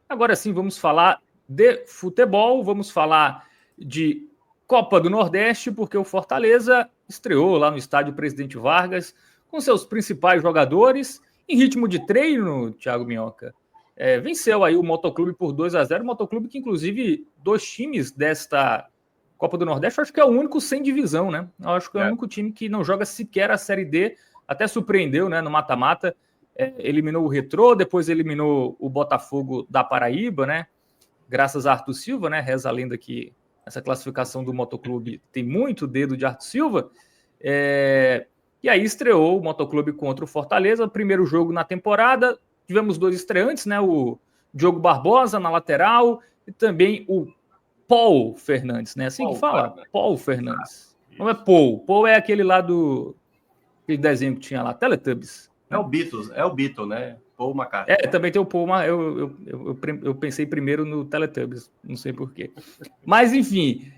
Agora sim, vamos falar de futebol, vamos falar de Copa do Nordeste, porque o Fortaleza estreou lá no estádio Presidente Vargas com seus principais jogadores em ritmo de treino, Thiago Minhoca. Venceu aí o Motoclube por 2-0, o Motoclube que inclusive dos times desta Copa do Nordeste, eu acho que é o único sem divisão, né? Eu acho que é o único time que não joga sequer a Série D, até surpreendeu, né, no mata-mata. Eliminou o Retrô, depois eliminou o Botafogo da Paraíba, né? Graças a Arthur Silva, né? Reza a lenda que essa classificação do Motoclube tem muito dedo de Arthur Silva. E aí estreou o Motoclube contra o Fortaleza, primeiro jogo na temporada. Tivemos 2 estreantes, né? O Diogo Barbosa na lateral e também o Paul Fernandes, né? Assim que fala? Paul Fernandes. Não é Paul. Paul é aquele lá do aquele desenho que tinha lá, Teletubbies. É o Beatle, né? Paul McCartney. Também tem o Paul, eu pensei primeiro no Teletubbies, não sei porquê. Mas, enfim,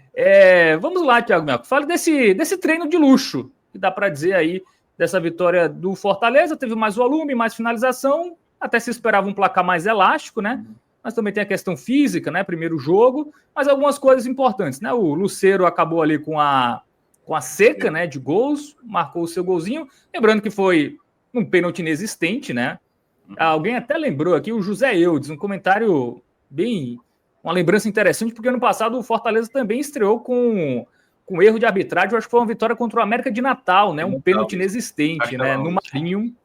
vamos lá, Thiago Melco. Fala desse treino de luxo, que dá para dizer aí, dessa vitória do Fortaleza. Teve mais volume, mais finalização, até se esperava um placar mais elástico, né? Mas também tem a questão física, né? Primeiro jogo, mas algumas coisas importantes, né? O Lucero acabou ali com a seca, né, de gols, marcou o seu golzinho. Lembrando que foi um pênalti inexistente, né? Alguém até lembrou aqui o José Eudes, um comentário uma lembrança interessante, porque ano passado o Fortaleza também estreou com erro de arbitragem. Eu acho que foi uma vitória contra o América de Natal, né? Um pênalti inexistente, né? No Marinho.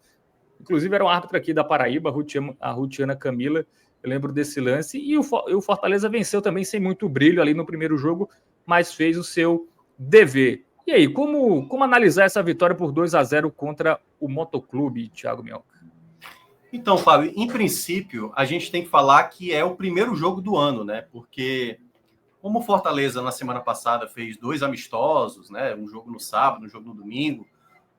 Inclusive era um árbitro aqui da Paraíba, a Rutiana Camila. Eu lembro desse lance. E o Fortaleza venceu também sem muito brilho ali no primeiro jogo, mas fez o seu dever. E aí, como analisar essa vitória por 2-0 contra o Motoclube, Thiago Minhoca? Então, Fábio, em princípio, a gente tem que falar que é o primeiro jogo do ano, né? Porque como o Fortaleza, na semana passada, fez 2 amistosos, né? Um jogo no sábado, um jogo no domingo,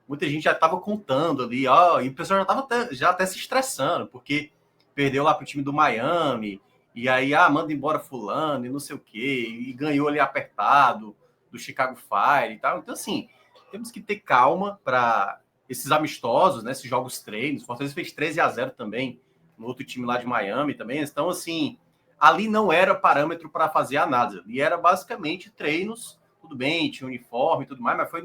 muita gente já estava contando ali, e o pessoal já estava já até se estressando, porque perdeu lá para o time do Miami, e aí, manda embora fulano, e não sei o quê, e ganhou ali apertado do Chicago Fire e tal. Então, assim, temos que ter calma para esses amistosos, né? Esses jogos treinos. O Fortaleza fez 13-0 também no outro time lá de Miami também. Então, assim, ali não era parâmetro para fazer a nada. E era basicamente treinos, tudo bem, tinha uniforme e tudo mais, mas foi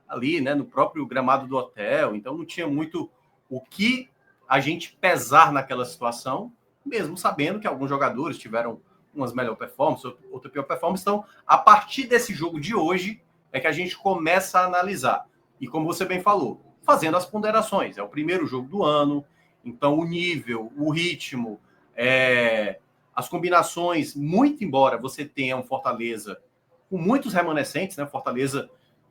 ali, né, no próprio gramado do hotel. Então, não tinha muito o que a gente pesar naquela situação, mesmo sabendo que alguns jogadores tiveram umas melhor performance, outra pior performance. Então, a partir desse jogo de hoje, é que a gente começa a analisar. E como você bem falou, fazendo as ponderações. É o primeiro jogo do ano, então o nível, o ritmo, as combinações, muito embora você tenha um Fortaleza com muitos remanescentes, né? Fortaleza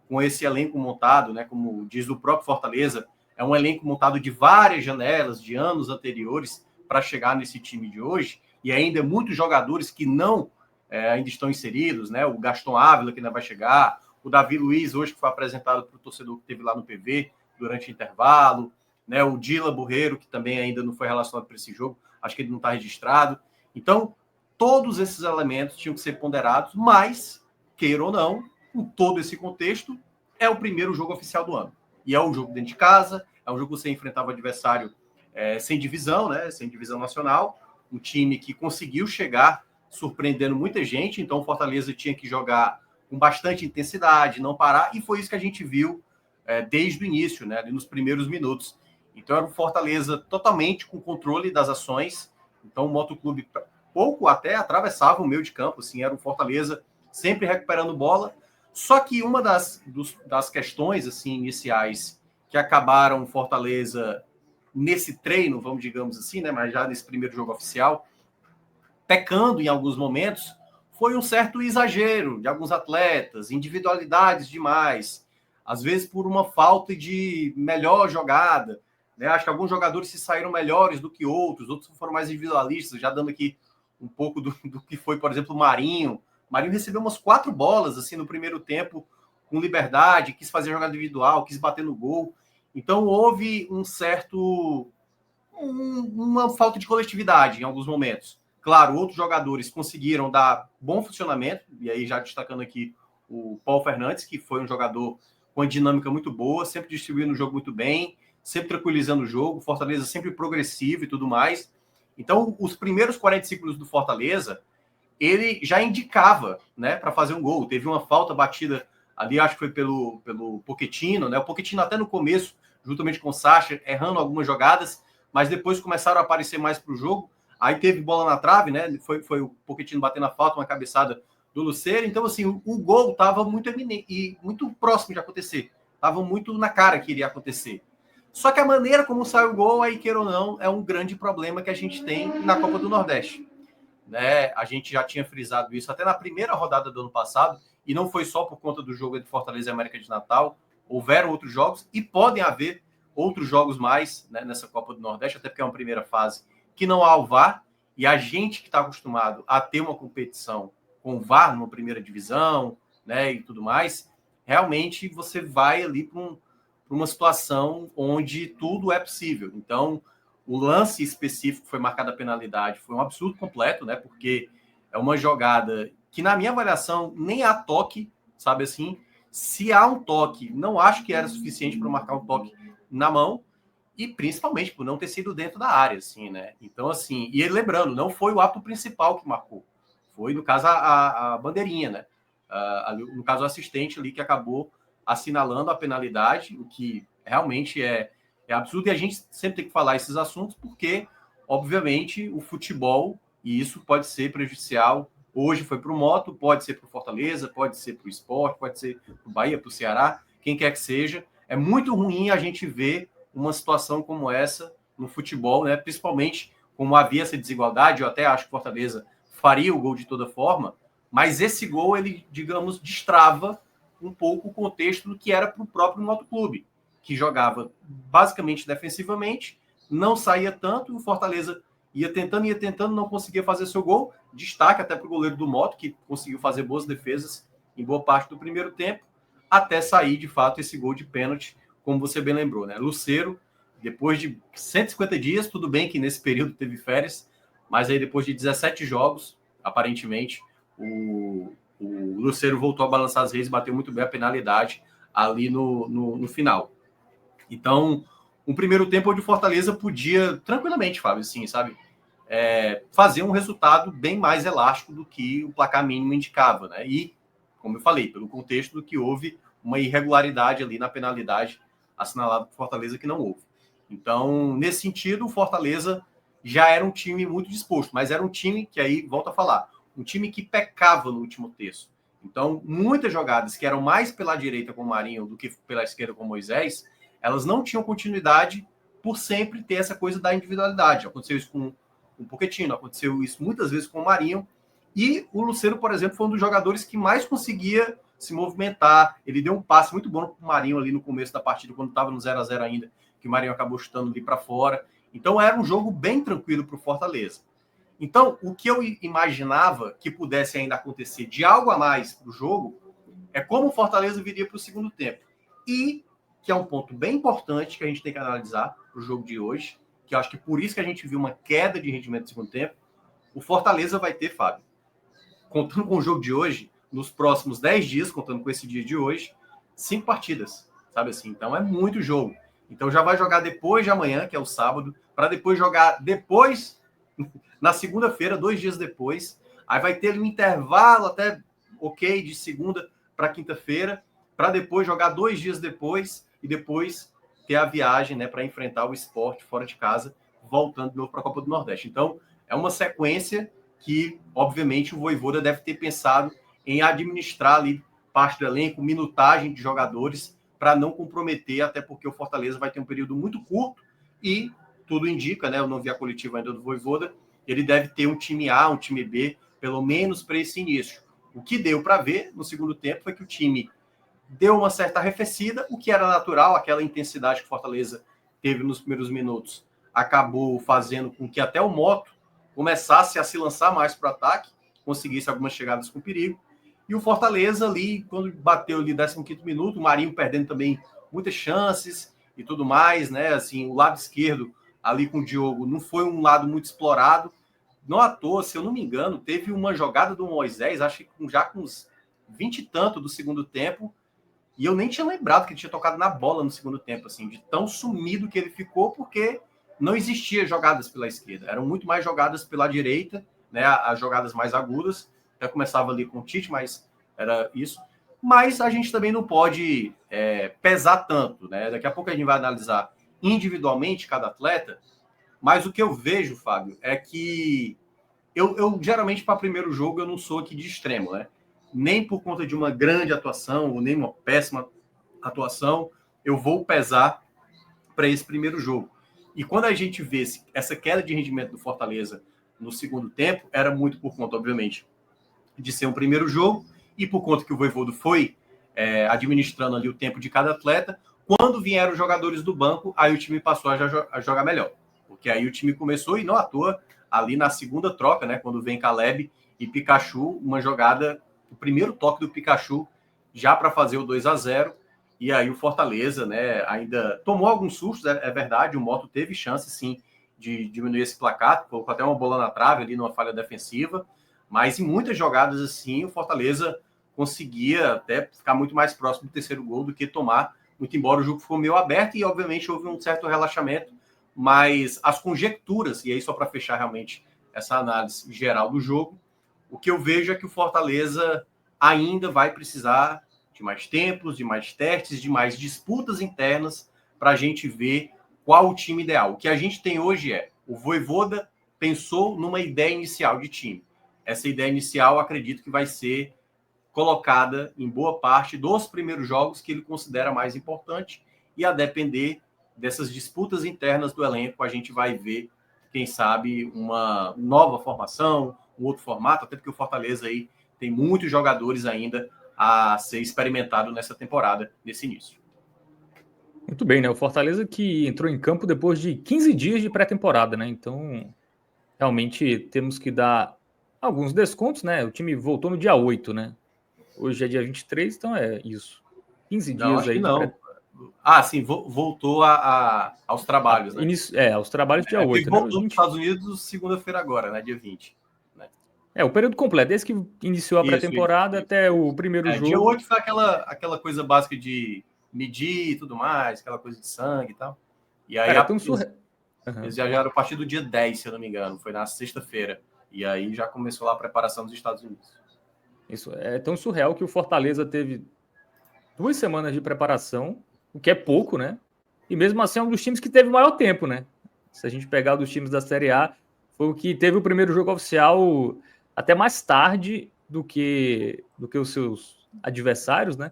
com esse elenco montado, né? Como diz o próprio Fortaleza, é um elenco montado de várias janelas de anos anteriores para chegar nesse time de hoje, e ainda muitos jogadores que não ainda estão inseridos, né? O Gaston Ávila, que ainda vai chegar, o Davi Luiz, hoje que foi apresentado para o torcedor que teve lá no PV durante o intervalo, né? O Dila Burreiro, que também ainda não foi relacionado para esse jogo, acho que ele não está registrado. Então, todos esses elementos tinham que ser ponderados, mas, queira ou não, com todo esse contexto, é o primeiro jogo oficial do ano. E é um jogo dentro de casa, é um jogo que você enfrentava o adversário sem divisão, né? Sem divisão nacional, um time que conseguiu chegar surpreendendo muita gente, então o Fortaleza tinha que jogar com bastante intensidade, não parar, e foi isso que a gente viu desde o início, né? Ali nos primeiros minutos. Então era um Fortaleza totalmente com controle das ações, então o Motoclube pouco até atravessava o meio de campo, assim, era um Fortaleza sempre recuperando bola, só que uma das questões assim, iniciais que acabaram Fortaleza nesse treino, vamos digamos assim, né? Mas já nesse primeiro jogo oficial, pecando em alguns momentos, foi um certo exagero de alguns atletas, individualidades demais, às vezes por uma falta de melhor jogada, né? Acho que alguns jogadores se saíram melhores do que outros foram mais individualistas, já dando aqui um pouco do que foi, por exemplo, o Marinho. O Marinho recebeu umas 4 bolas assim no primeiro tempo, com liberdade, quis fazer jogada individual, quis bater no gol. Então houve uma falta de coletividade em alguns momentos. Claro, outros jogadores conseguiram dar bom funcionamento, e aí já destacando aqui o Paul Fernandes, que foi um jogador com uma dinâmica muito boa, sempre distribuindo o jogo muito bem, sempre tranquilizando o jogo, Fortaleza sempre progressivo e tudo mais. Então, os primeiros 45 minutos do Fortaleza, ele já indicava, né, para fazer um gol. Teve uma falta batida ali, acho que foi pelo Pochettino, né? O Pochettino até no começo, juntamente com o Sacha, errando algumas jogadas, mas depois começaram a aparecer mais para o jogo. Aí teve bola na trave, né? Foi o Pochettino batendo a falta, uma cabeçada do Lucero. Então, assim, o gol estava muito eminente e muito próximo de acontecer. Estava muito na cara que iria acontecer. Só que a maneira como sai o gol, aí queira ou não, é um grande problema que a gente tem na Copa do Nordeste. Né? A gente já tinha frisado isso até na primeira rodada do ano passado, e não foi só por conta do jogo entre Fortaleza e América de Natal. Houveram outros jogos e podem haver outros jogos mais, né, nessa Copa do Nordeste, até porque é uma primeira fase que não há o VAR, e a gente que está acostumado a ter uma competição com o VAR numa primeira divisão, né, e tudo mais, realmente você vai ali para uma situação onde tudo é possível. Então, o lance específico foi marcada a penalidade, foi um absurdo completo, né? Porque é uma jogada que, na minha avaliação, nem há toque, sabe assim? Se há um toque, não acho que era suficiente para marcar um toque na mão, e principalmente por não ter sido dentro da área, assim, né? Então, assim, e ele lembrando, não foi o ato principal que marcou, foi, no caso, a bandeirinha, né? No caso, o assistente ali que acabou assinalando a penalidade, o que realmente é absurdo, e a gente sempre tem que falar esses assuntos, porque, obviamente, o futebol, e isso pode ser prejudicial. Hoje foi para o Moto, pode ser para o Fortaleza, pode ser para o Sport, pode ser para o Bahia, para o Ceará, quem quer que seja. É muito ruim a gente ver uma situação como essa no futebol, né? Principalmente como havia essa desigualdade. Eu até acho que o Fortaleza faria o gol de toda forma, mas esse gol, ele, digamos, destrava um pouco o contexto do que era para o próprio Motoclube, que jogava basicamente defensivamente, não saía tanto, e o Fortaleza ia tentando, não conseguia fazer seu gol. Destaque até para o goleiro do Moto, que conseguiu fazer boas defesas em boa parte do primeiro tempo, até sair, de fato, esse gol de pênalti, como você bem lembrou, né? Lucero, depois de 150 dias, tudo bem que nesse período teve férias, mas aí depois de 17 jogos, aparentemente, o Lucero voltou a balançar as redes, bateu muito bem a penalidade ali no final. Então, um primeiro tempo onde o Fortaleza podia tranquilamente, Fábio, assim, sabe, fazer um resultado bem mais elástico do que o placar mínimo indicava, né? E, como eu falei, pelo contexto do que houve uma irregularidade ali na penalidade assinalada por Fortaleza que não houve. Então, nesse sentido, o Fortaleza já era um time muito disposto, mas era um time que aí, volta a falar, um time que pecava no último terço. Então, muitas jogadas que eram mais pela direita com o Marinho do que pela esquerda com o Moisés, elas não tinham continuidade por sempre ter essa coisa da individualidade. Aconteceu isso com o Pochettino, aconteceu isso muitas vezes com o Marinho, e o Lucero, por exemplo, foi um dos jogadores que mais conseguia se movimentar. Ele deu um passe muito bom para o Marinho ali no começo da partida, quando estava no 0-0 ainda, que o Marinho acabou chutando ali para fora. Então, era um jogo bem tranquilo para o Fortaleza. Então, o que eu imaginava que pudesse ainda acontecer de algo a mais para o jogo é como o Fortaleza viria para o segundo tempo. E, que é um ponto bem importante que a gente tem que analisar para o jogo de hoje, que eu acho que por isso que a gente viu uma queda de rendimento no segundo tempo, o Fortaleza vai ter, Fábio, contando com o jogo de hoje, nos próximos 10 dias, contando com esse dia de hoje, 5 partidas, sabe assim? Então, é muito jogo. Então, já vai jogar depois de amanhã, que é o sábado, para depois jogar depois, na segunda-feira, 2 dias depois. Aí vai ter um intervalo até ok de segunda para quinta-feira, para depois jogar 2 dias depois e depois ter a viagem, né, para enfrentar o Sport fora de casa, voltando de novo para a Copa do Nordeste. Então, é uma sequência que, obviamente, o Vojvoda deve ter pensado em administrar ali parte do elenco, minutagem de jogadores, para não comprometer, até porque o Fortaleza vai ter um período muito curto e tudo indica, né? Eu não vi a coletiva ainda do Vojvoda, ele deve ter um time A, um time B, pelo menos para esse início. O que deu para ver no segundo tempo foi que o time deu uma certa arrefecida, o que era natural, aquela intensidade que o Fortaleza teve nos primeiros minutos acabou fazendo com que até o Moto começasse a se lançar mais para o ataque, conseguisse algumas chegadas com perigo. E o Fortaleza ali, quando bateu ali 15º minuto, o Marinho perdendo também muitas chances e tudo mais, né? Assim, o lado esquerdo ali com o Diogo não foi um lado muito explorado. Não à toa, se eu não me engano, teve uma jogada do Moisés, acho que já com uns 20 e tanto do segundo tempo, e eu nem tinha lembrado que ele tinha tocado na bola no segundo tempo, assim, de tão sumido que ele ficou, porque não existia jogadas pela esquerda, eram muito mais jogadas pela direita, né, as jogadas mais agudas, até começava ali com o Tite, mas era isso. Mas a gente também não pode pesar tanto, né? Daqui a pouco a gente vai analisar individualmente cada atleta, mas o que eu vejo, Fábio, é que eu geralmente, para primeiro jogo, eu não sou aqui de extremo, né? Nem por conta de uma grande atuação, ou nem uma péssima atuação, eu vou pesar para esse primeiro jogo. E quando a gente vê essa queda de rendimento do Fortaleza no segundo tempo, era muito por conta, obviamente, de ser um primeiro jogo e por conta que o Vojvoda foi administrando ali o tempo de cada atleta. Quando vieram os jogadores do banco, aí o time passou a jogar melhor. Porque aí o time começou, e não à toa, ali na segunda troca, né, quando vem Caleb e Pikachu, uma jogada, o primeiro toque do Pikachu já para fazer o 2-0. E aí o Fortaleza, né, ainda tomou alguns sustos, é verdade, o Moto teve chance, sim, de diminuir esse placar, colocou até uma bola na trave ali numa falha defensiva, mas em muitas jogadas assim, o Fortaleza conseguia até ficar muito mais próximo do terceiro gol do que tomar, muito embora o jogo ficou meio aberto e, obviamente, houve um certo relaxamento, mas as conjecturas, e aí só para fechar realmente essa análise geral do jogo, o que eu vejo é que o Fortaleza ainda vai precisar de mais tempos, de mais testes, de mais disputas internas para a gente ver qual o time ideal. O que a gente tem hoje é o Vojvoda pensou numa ideia inicial de time. Essa ideia inicial, acredito que vai ser colocada em boa parte dos primeiros jogos que ele considera mais importante, e a depender dessas disputas internas do elenco, a gente vai ver, quem sabe, uma nova formação, um outro formato, até porque o Fortaleza aí tem muitos jogadores ainda a ser experimentado nessa temporada, nesse início. Muito bem, né? O Fortaleza que entrou em campo depois de 15 dias de pré-temporada, né? Então, realmente temos que dar alguns descontos, né? O time voltou no dia 8, né? Hoje é dia 23, então é isso. 15 Não, dias acho que aí de não. Ah, sim, voltou aos trabalhos, né? aos trabalhos dia Ele 8, né? voltou para os Estados Unidos segunda-feira agora, né? Dia 20. Né? O período completo, desde que iniciou a pré-temporada Isso. até o primeiro jogo. Dia 8 foi aquela coisa básica de medir e tudo mais, aquela coisa de sangue e tal. E aí Cara, é tão surreal. eles viajaram a partir do dia 10, se eu não me engano, foi na sexta-feira. E aí já começou lá a preparação dos Estados Unidos. Isso é tão surreal que o Fortaleza teve 2 semanas de preparação, o que é pouco, né? E mesmo assim é um dos times que teve maior tempo, né? Se a gente pegar dos times da Série A, foi o que teve o primeiro jogo oficial até mais tarde do que os seus adversários, né?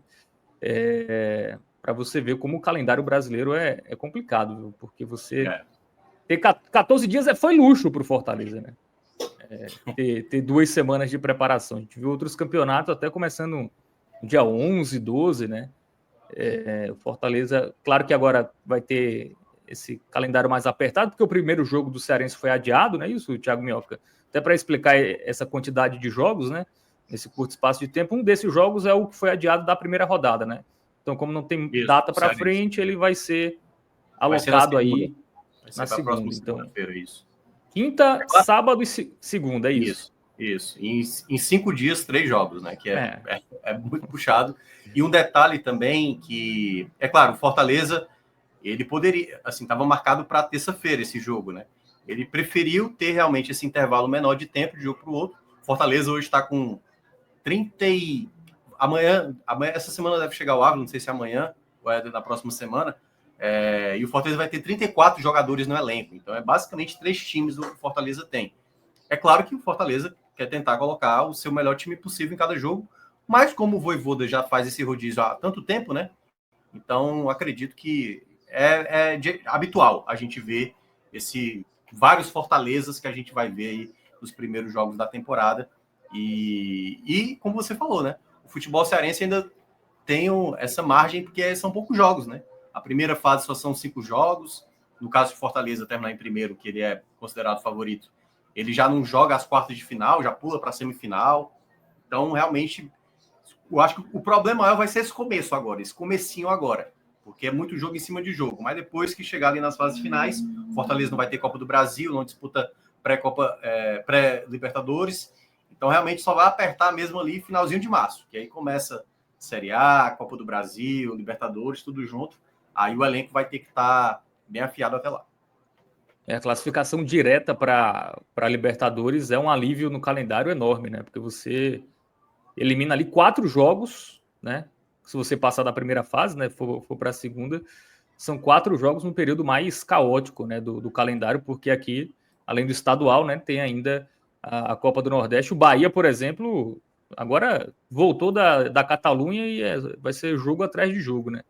Para você ver como o calendário brasileiro é complicado, viu? Porque você ter 14 dias foi luxo para o Fortaleza, né? Ter 2 semanas de preparação. A gente viu outros campeonatos até começando no dia 11, 12, né? O Fortaleza, claro que agora vai ter esse calendário mais apertado, porque o primeiro jogo do Cearense foi adiado, não é isso, Thiago Minhoca? Até para explicar essa quantidade de jogos, né? Nesse curto espaço de tempo, um desses jogos é o que foi adiado da primeira rodada, né? Então, como não tem data para frente, ele vai ser alocado aí na segunda. Então, isso. Quinta, sábado e segunda, é isso. Isso. Em 5 dias, 3 jogos, né? Que é muito puxado. E um detalhe também que, é claro, o Fortaleza, ele poderia, assim, estava marcado para terça-feira esse jogo, né? Ele preferiu ter realmente esse intervalo menor de tempo de jogo para o outro. Fortaleza hoje está com 30 e... Amanhã, essa semana deve chegar o árbitro, não sei se é amanhã ou é na próxima semana. E o Fortaleza vai ter 34 jogadores no elenco. Então, é basicamente 3 times do que o Fortaleza tem. É claro que o Fortaleza quer tentar colocar o seu melhor time possível em cada jogo, mas como o Vojvoda já faz esse rodízio há tanto tempo, né? Então, acredito que é habitual a gente ver vários Fortalezas que a gente vai ver aí nos primeiros jogos da temporada. E como você falou, né? O futebol cearense ainda tem essa margem, porque são poucos jogos, né? A primeira fase só são 5 jogos. No caso de Fortaleza terminar em primeiro, que ele é considerado favorito, ele já não joga as quartas de final, já pula para a semifinal. Então, realmente, eu acho que o problema maior vai ser esse começo agora, esse comecinho agora, porque é muito jogo em cima de jogo. Mas depois que chegar ali nas fases finais, Fortaleza não vai ter Copa do Brasil, não disputa pré-Libertadores. Então, realmente, só vai apertar mesmo ali finalzinho de março, que aí começa Série A, Copa do Brasil, Libertadores, tudo junto. Aí o elenco vai ter que estar bem afiado até lá. A classificação direta para a Libertadores é um alívio no calendário enorme, né? Porque você elimina ali 4 jogos, né? Se você passar da primeira fase, né? For para a segunda, são 4 jogos no período mais caótico, né? Do calendário, porque aqui, além do estadual, né? Tem ainda a Copa do Nordeste. O Bahia, por exemplo, agora voltou da Catalunha e vai ser jogo atrás de jogo, né?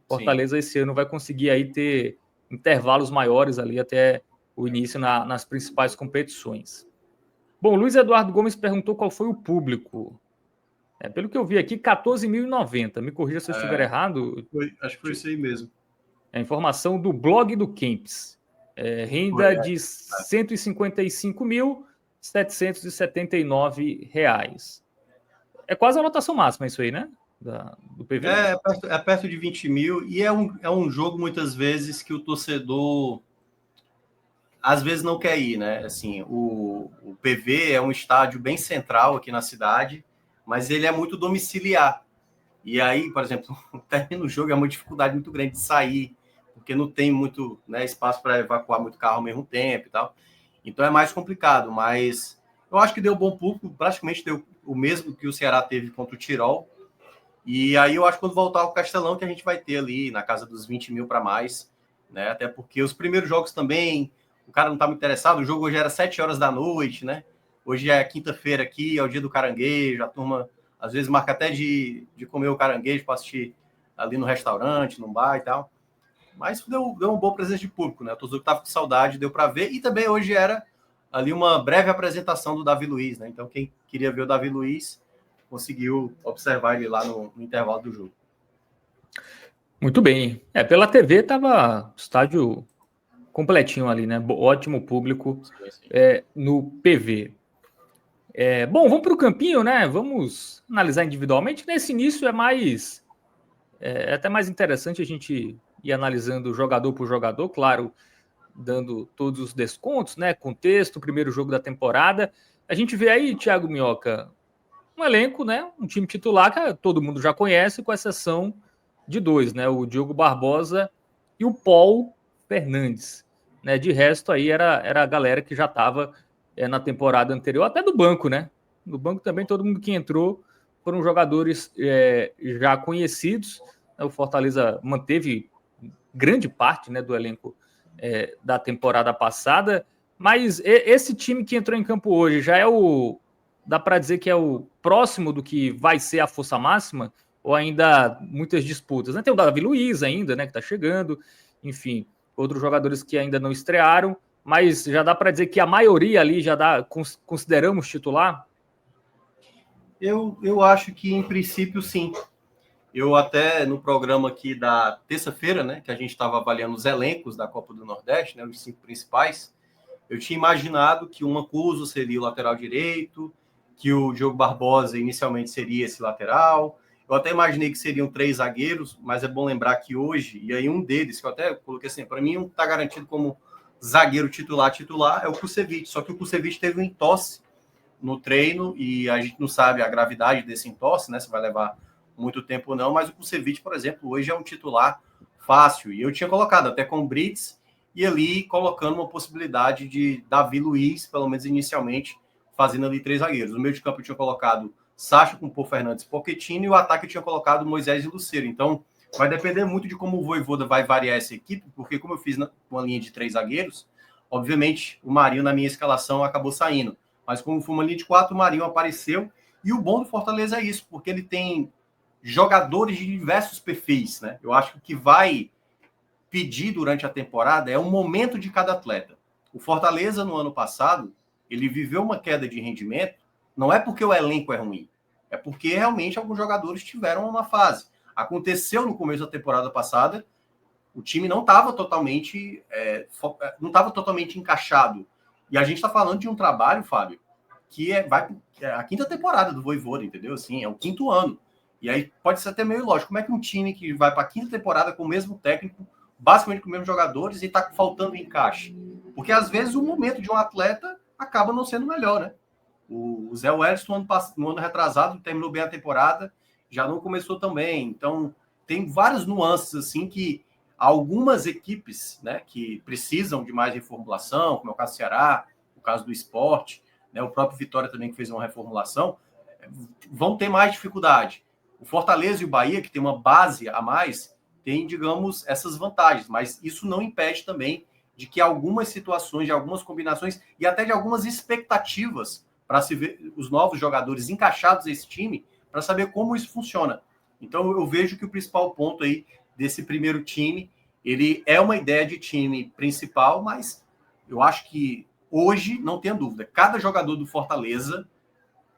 Fortaleza esse ano vai conseguir aí ter intervalos maiores ali até o início nas principais competições. Bom, Luiz Eduardo Gomes perguntou qual foi o público. Pelo que eu vi aqui, 14.090. Me corrija se eu estiver errado. Acho que foi isso aí mesmo. É a informação do blog do Kempis. Renda de R$ 155.779. É quase a anotação máxima isso aí, né? Do PV. É perto de 20 mil. E é um jogo, muitas vezes, que o torcedor às vezes não quer ir, né? Assim, o PV é um estádio bem central aqui na cidade, mas ele é muito domiciliar. E aí, por exemplo, termina o jogo, é uma dificuldade muito grande de sair, porque não tem muito, né, espaço para evacuar muito carro ao mesmo tempo e tal. Então é mais complicado, mas eu acho que deu bom público, praticamente deu o mesmo que o Ceará teve contra o Tirol. E aí eu acho que quando voltar ao Castelão que a gente vai ter ali na casa dos 20 mil para mais, né? Até porque os primeiros jogos também, o cara não está muito interessado, o jogo hoje era 7 horas da noite, né? Hoje é quinta-feira aqui, é o dia do caranguejo, a turma às vezes marca até de comer o caranguejo para assistir ali no restaurante, no bar e tal. Mas deu um bom presença de público, né? O torcedor que estava com saudade, deu para ver. E também hoje era ali uma breve apresentação do Davi Luiz, né? Então quem queria ver o Davi Luiz conseguiu observar ele lá no intervalo do jogo. Muito bem. Pela TV estava o estádio completinho ali, né? Ótimo público no PV. Bom, vamos para o campinho, né? Vamos analisar individualmente. Nesse início é até mais interessante a gente ir analisando jogador por jogador, claro, dando todos os descontos, né? Contexto, primeiro jogo da temporada. A gente vê aí, Thiago Minhoca, um elenco, né? Um time titular que todo mundo já conhece, com exceção de 2, né? O Diogo Barbosa e o Paul Fernandes, né? De resto aí era a galera que já estava na temporada anterior, até do banco, né? No banco também todo mundo que entrou foram jogadores já conhecidos. O Fortaleza manteve grande parte, né, do elenco da temporada passada, mas esse time que entrou em campo hoje já dá para dizer que é o próximo do que vai ser a força máxima, ou ainda muitas disputas, né? Tem o Davi Luiz ainda, né, que está chegando, enfim, outros jogadores que ainda não estrearam, mas já dá para dizer que a maioria ali consideramos titular? Eu acho que, em princípio, sim. Eu até, no programa aqui da terça-feira, né, que a gente estava avaliando os elencos da Copa do Nordeste, né, os 5 principais, eu tinha imaginado que o Mancuso seria o lateral direito, que o Diogo Barbosa inicialmente seria esse lateral. Eu até imaginei que seriam 3 zagueiros, mas é bom lembrar que hoje, e aí um deles, que eu até coloquei assim, para mim, está garantido como zagueiro titular, é o Kusevich. Só que o Kusevich teve um entorse no treino e a gente não sabe a gravidade desse entorse, né? Se vai levar muito tempo ou não, mas o Kusevich, por exemplo, hoje é um titular fácil. E eu tinha colocado até com o Brits e ali colocando uma possibilidade de Davi Luiz, pelo menos inicialmente, fazendo ali 3 zagueiros. No meio de campo eu tinha colocado Sacha com Paul Fernandes e Pochettino, e o ataque eu tinha colocado Moisés e Lucero. Então, vai depender muito de como o Vojvoda vai variar essa equipe, porque como eu fiz uma linha de 3 zagueiros, obviamente o Marinho na minha escalação acabou saindo. Mas como foi uma linha de 4, o Marinho apareceu. E o bom do Fortaleza é isso, porque ele tem jogadores de diversos perfis, né? Eu acho que o que vai pedir durante a temporada é um momento de cada atleta. O Fortaleza, no ano passado, ele viveu uma queda de rendimento, não é porque o elenco é ruim, é porque realmente alguns jogadores tiveram uma fase. Aconteceu no começo da temporada passada, o time não estava totalmente, encaixado. E a gente está falando de um trabalho, Fábio, que é a 5ª temporada do Vojvoda, entendeu? Assim, é o 5º ano. E aí pode ser até meio lógico. Como é que um time que vai para a 5ª temporada com o mesmo técnico, basicamente com os mesmos jogadores, e está faltando encaixe? Porque às vezes o momento de um atleta acaba não sendo melhor, né? O Zé Wellington, no ano retrasado, terminou bem a temporada, já não começou tão bem. Então, tem várias nuances assim que algumas equipes, né, que precisam de mais reformulação, como é o caso do Ceará, o caso do Sport, né, o próprio Vitória também que fez uma reformulação, vão ter mais dificuldade. O Fortaleza e o Bahia, que tem uma base a mais, tem, digamos, essas vantagens, mas isso não impede também de que algumas situações, de algumas combinações e até de algumas expectativas para se ver os novos jogadores encaixados nesse time, para saber como isso funciona. Então, eu vejo que o principal ponto aí desse primeiro time, ele é uma ideia de time principal, mas eu acho que hoje, não tenha dúvida, cada jogador do Fortaleza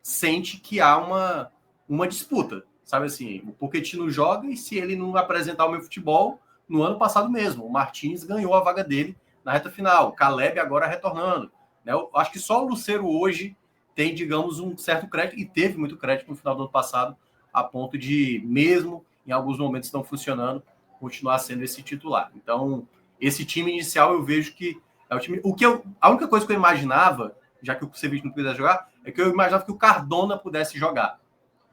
sente que há uma disputa. Sabe assim, o Pochettino joga e se ele não apresentar o meu futebol, no ano passado mesmo, o Martins ganhou a vaga dele na reta final, o Caleb agora retornando. Né? Eu acho que só o Lucero hoje tem, digamos, um certo crédito, e teve muito crédito no final do ano passado, a ponto de, mesmo em alguns momentos não funcionando, continuar sendo esse titular. Então, esse time inicial eu vejo que é o time. A única coisa que eu imaginava, já que o Ceviche não pudesse jogar, é que eu imaginava que o Cardona pudesse jogar.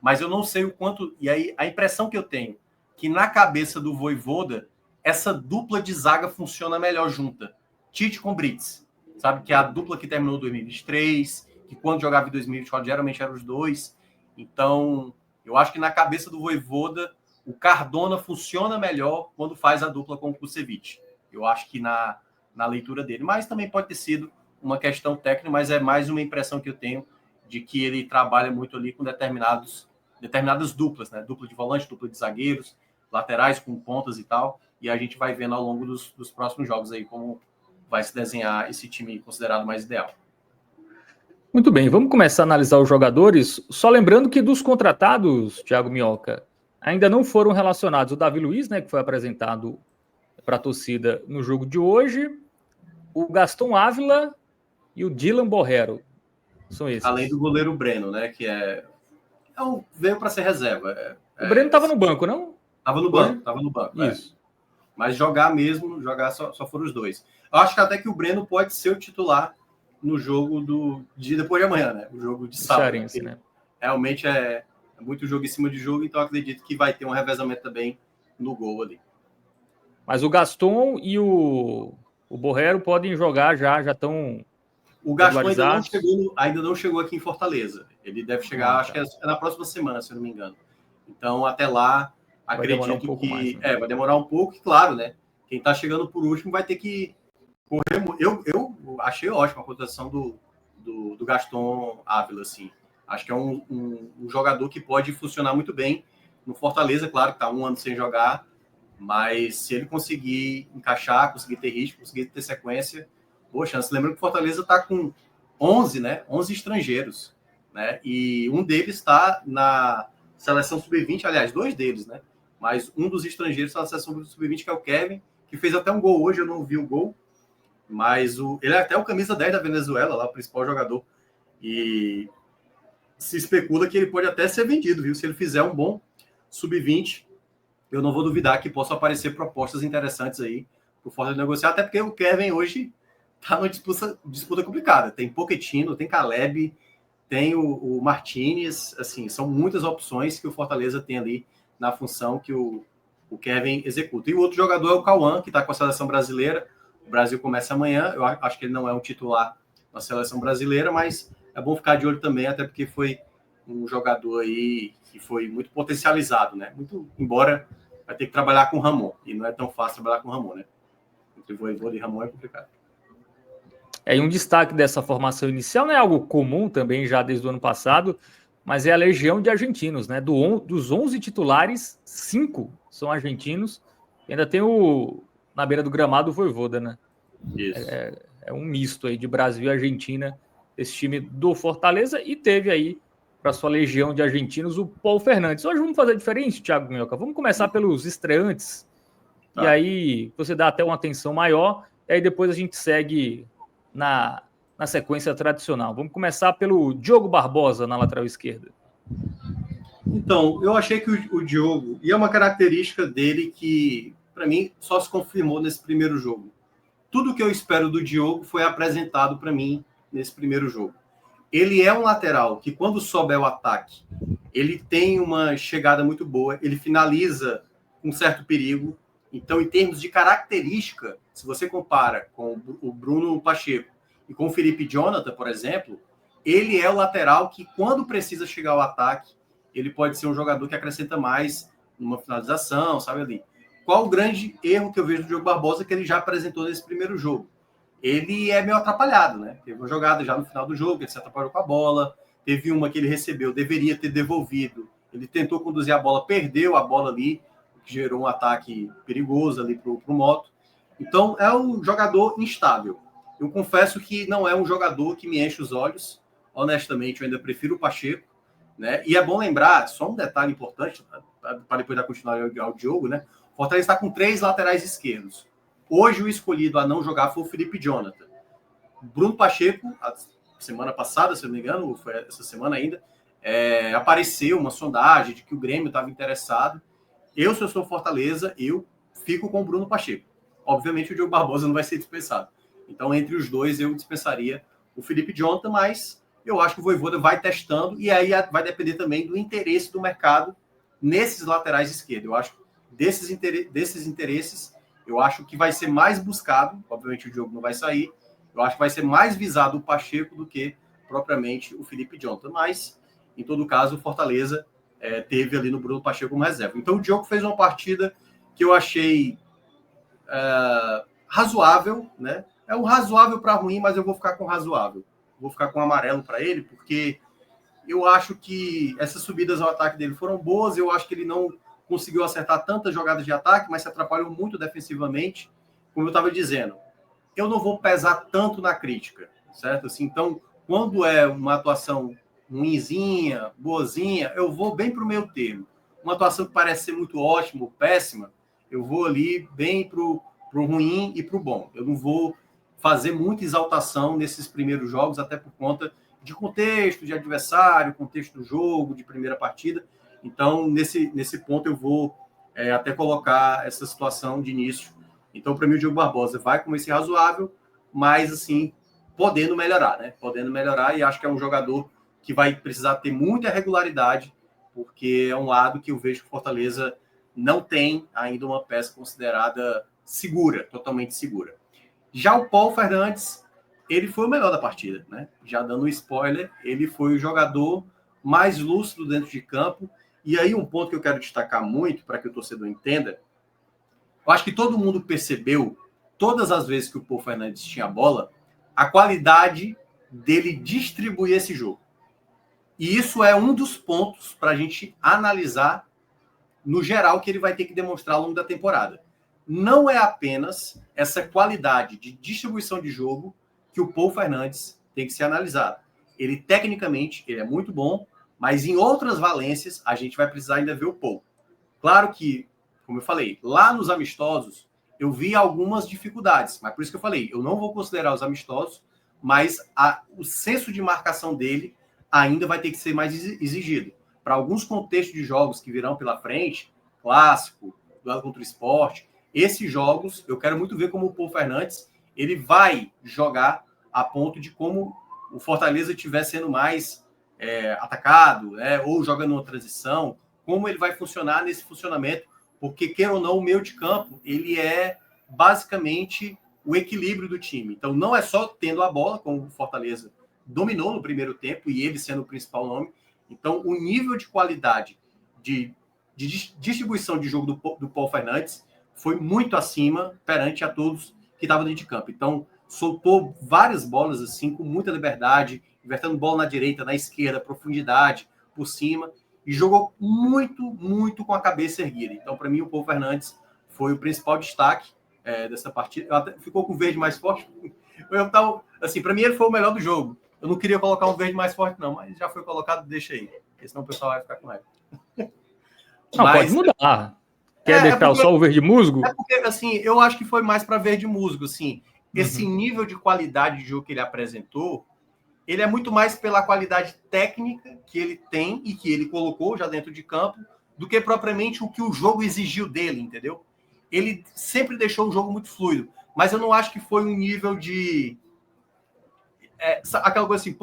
Mas eu não sei o quanto. E aí, a impressão que eu tenho, que na cabeça do Vojvoda, essa dupla de zaga funciona melhor junta. Tite com Brits. Sabe? Que é a dupla que terminou em 2023, que quando jogava em 2024 geralmente eram os dois. Então, eu acho que na cabeça do Vojvoda, o Cardona funciona melhor quando faz a dupla com o Kusevich. Eu acho que na leitura dele. Mas também pode ter sido uma questão técnica, mas é mais uma impressão que eu tenho de que ele trabalha muito ali com determinadas duplas, né? Dupla de volante, dupla de zagueiros, laterais com pontas e tal. E a gente vai vendo ao longo dos próximos jogos aí como vai se desenhar esse time considerado mais ideal. Muito bem, vamos começar a analisar os jogadores. Só lembrando que dos contratados, Thiago Minhoca, ainda não foram relacionados o Davi Luiz, né, que foi apresentado para a torcida no jogo de hoje, o Gaston Ávila e o Dylan Borrero. São esses. Além do goleiro Breno, né, que veio para ser reserva. O Breno estava no banco, não? Estava no banco. Isso. Mas jogar só foram os dois. Eu acho que até que o Breno pode ser o titular no jogo de depois de amanhã, né? O jogo de sábado. Cearense, né? Realmente é muito jogo em cima de jogo, então acredito que vai ter um revezamento também no gol ali. Mas o Gaston e o Borrero podem jogar já estão. O Gaston ainda não chegou aqui em Fortaleza. Ele deve chegar, acho que é na próxima semana, se eu não me engano. Então, até lá, acredito que mais, né? Vai demorar um pouco, e claro, né? Quem está chegando por último vai ter que correr. Eu achei ótima a contratação do Gaston Ávila, assim. Acho que é um jogador que pode funcionar muito bem no Fortaleza, claro que está um ano sem jogar, mas se ele conseguir encaixar, conseguir ter ritmo, conseguir ter sequência, boa chance. Lembrando que o Fortaleza está com 11 estrangeiros, né? E um deles está na seleção sub-20, aliás, 2 deles, né? Mas um dos estrangeiros está na seleção sub-20, que é o Kevin, que fez até um gol hoje, eu não vi o gol, mas ele é até o camisa 10 da Venezuela, lá, o principal jogador. E se especula que ele pode até ser vendido, viu? Se ele fizer um bom sub-20, eu não vou duvidar que possam aparecer propostas interessantes aí para o Fortaleza negociar, até porque o Kevin hoje está numa disputa complicada. Tem Pochettino, tem Caleb, tem o Martínez, assim, são muitas opções que o Fortaleza tem ali na função que o Kevin executa. E o outro jogador é o Cauã, que está com a seleção brasileira. O Brasil começa amanhã, eu acho que ele não é um titular na seleção brasileira, mas é bom ficar de olho também, até porque foi um jogador aí que foi muito potencializado, né? Embora vai ter que trabalhar com o Ramon, e não é tão fácil trabalhar com o Ramon, né? Entre Vojvoda e Ramon é complicado. E um destaque dessa formação inicial não é algo comum também já desde o ano passado, mas é a legião de argentinos, né? Dos 11 titulares, 5 são argentinos. E ainda tem na beira do gramado o Vojvoda, né? Isso. É um misto aí de Brasil e Argentina, esse time do Fortaleza, e teve aí para sua legião de argentinos o Paulo Fernandes. Hoje vamos fazer diferente, Thiago Minhoca. Vamos começar pelos estreantes, tá. E aí você dá até uma atenção maior, e aí depois a gente segue na sequência tradicional. Vamos começar pelo Diogo Barbosa na lateral esquerda. Então, eu achei que o Diogo, e é uma característica dele que, para mim, só se confirmou nesse primeiro jogo. Tudo que eu espero do Diogo foi apresentado para mim nesse primeiro jogo. Ele é um lateral que, quando souber o ataque, ele tem uma chegada muito boa, ele finaliza com certo perigo, Então, em termos de característica, se você compara com o Bruno Pacheco e com o Felipe Jonathan, por exemplo, ele é o lateral que, quando precisa chegar ao ataque, ele pode ser um jogador que acrescenta mais numa finalização, sabe ali. Qual o grande erro que eu vejo do Diogo Barbosa que ele já apresentou nesse primeiro jogo? Ele é meio atrapalhado, né? Teve uma jogada já no final do jogo, ele se atrapalhou com a bola, teve uma que ele recebeu, deveria ter devolvido, ele tentou conduzir a bola, perdeu a bola ali, que gerou um ataque perigoso ali para o Moto. Então, é um jogador instável. Eu confesso que não é um jogador que me enche os olhos, honestamente, eu ainda prefiro o Pacheco, né? E é bom lembrar, só um detalhe importante, para depois dar continuidade ao Diogo, né? O Fortaleza está com 3 laterais esquerdos. Hoje o escolhido a não jogar foi o Felipe Jonathan. Bruno Pacheco, a semana passada, se eu não me engano, foi essa semana ainda, apareceu uma sondagem de que o Grêmio estava interessado. Se eu sou Fortaleza, eu fico com o Bruno Pacheco. Obviamente o Diogo Barbosa não vai ser dispensado. Então, entre os dois, eu dispensaria o Felipe Jonathan, mas eu acho que o Vojvoda vai testando e aí vai depender também do interesse do mercado nesses laterais esquerdos. Eu acho que desses interesses, eu acho que vai ser mais buscado, obviamente o Diogo não vai sair, eu acho que vai ser mais visado o Pacheco do que propriamente o Felipe Jonathan, mas, em todo caso, o Fortaleza teve ali no Bruno Pacheco como reserva. Então o Diogo fez uma partida que eu achei razoável, né? É um razoável para ruim, mas eu vou ficar com razoável. Vou ficar com amarelo para ele, porque eu acho que essas subidas ao ataque dele foram boas, eu acho que ele não conseguiu acertar tantas jogadas de ataque, mas se atrapalhou muito defensivamente, como eu estava dizendo. Eu não vou pesar tanto na crítica, certo? Assim, então, quando é uma atuação ruinzinha, boazinha, eu vou bem para o meio termo. Uma atuação que parece ser muito ótima, péssima, eu vou ali bem para o ruim e para o bom. Eu não vou fazer muita exaltação nesses primeiros jogos, até por conta de contexto, de adversário, contexto do jogo, de primeira partida. Então, nesse ponto, eu vou até colocar essa situação de início. Então, para mim, o Diogo Barbosa vai com esse razoável, mas, assim, podendo melhorar, né? Podendo melhorar, e acho que é um jogador que vai precisar ter muita regularidade, porque é um lado que eu vejo que o Fortaleza não tem ainda uma peça considerada segura, totalmente segura. Já o Paulo Fernandes, ele foi o melhor da partida, né? Já dando um spoiler, ele foi o jogador mais lúcido dentro de campo. E aí um ponto que eu quero destacar muito, para que o torcedor entenda, eu acho que todo mundo percebeu, todas as vezes que o Paulo Fernandes tinha a bola, a qualidade dele distribuir esse jogo. E isso é um dos pontos para a gente analisar, no geral, que ele vai ter que demonstrar ao longo da temporada. Não é apenas essa qualidade de distribuição de jogo que o Paulo Fernandes tem que ser analisado. Ele, tecnicamente, ele é muito bom, mas em outras valências, a gente vai precisar ainda ver o Paulo. Claro que, como eu falei, lá nos amistosos, eu vi algumas dificuldades, mas por isso que eu falei, eu não vou considerar os amistosos, mas o senso de marcação dele ainda vai ter que ser mais exigido. Para alguns contextos de jogos que virão pela frente, clássico, duelo contra o Sport, esses jogos, eu quero muito ver como o Paulo Fernandes ele vai jogar a ponto de como o Fortaleza estiver sendo mais atacado, né, ou jogando uma transição, como ele vai funcionar nesse funcionamento, porque, queira ou não, o meio de campo, ele é basicamente o equilíbrio do time. Então, não é só tendo a bola, como o Fortaleza dominou no primeiro tempo, e ele sendo o principal nome. Então, o nível de qualidade de distribuição de jogo do Paulo Fernandes foi muito acima perante a todos que estavam dentro de campo. Então, soltou várias bolas assim, com muita liberdade, invertendo bola na direita, na esquerda, profundidade, por cima, e jogou muito, muito com a cabeça erguida. Então, para mim, o Paulo Fernandes foi o principal destaque dessa partida. Ficou com o verde mais forte. Então, assim, para mim, ele foi o melhor do jogo. Eu não queria colocar um verde mais forte, não, mas já foi colocado, deixa aí. Porque senão o pessoal vai ficar com raiva. Não, pode mudar. Quer deixar só o verde musgo? É porque, assim, eu acho que foi mais para verde musgo, assim. Esse nível de qualidade de jogo que ele apresentou, ele é muito mais pela qualidade técnica que ele tem e que ele colocou já dentro de campo, do que propriamente o que o jogo exigiu dele, entendeu? Ele sempre deixou o jogo muito fluido, mas eu não acho que foi um nível de... aquela coisa assim,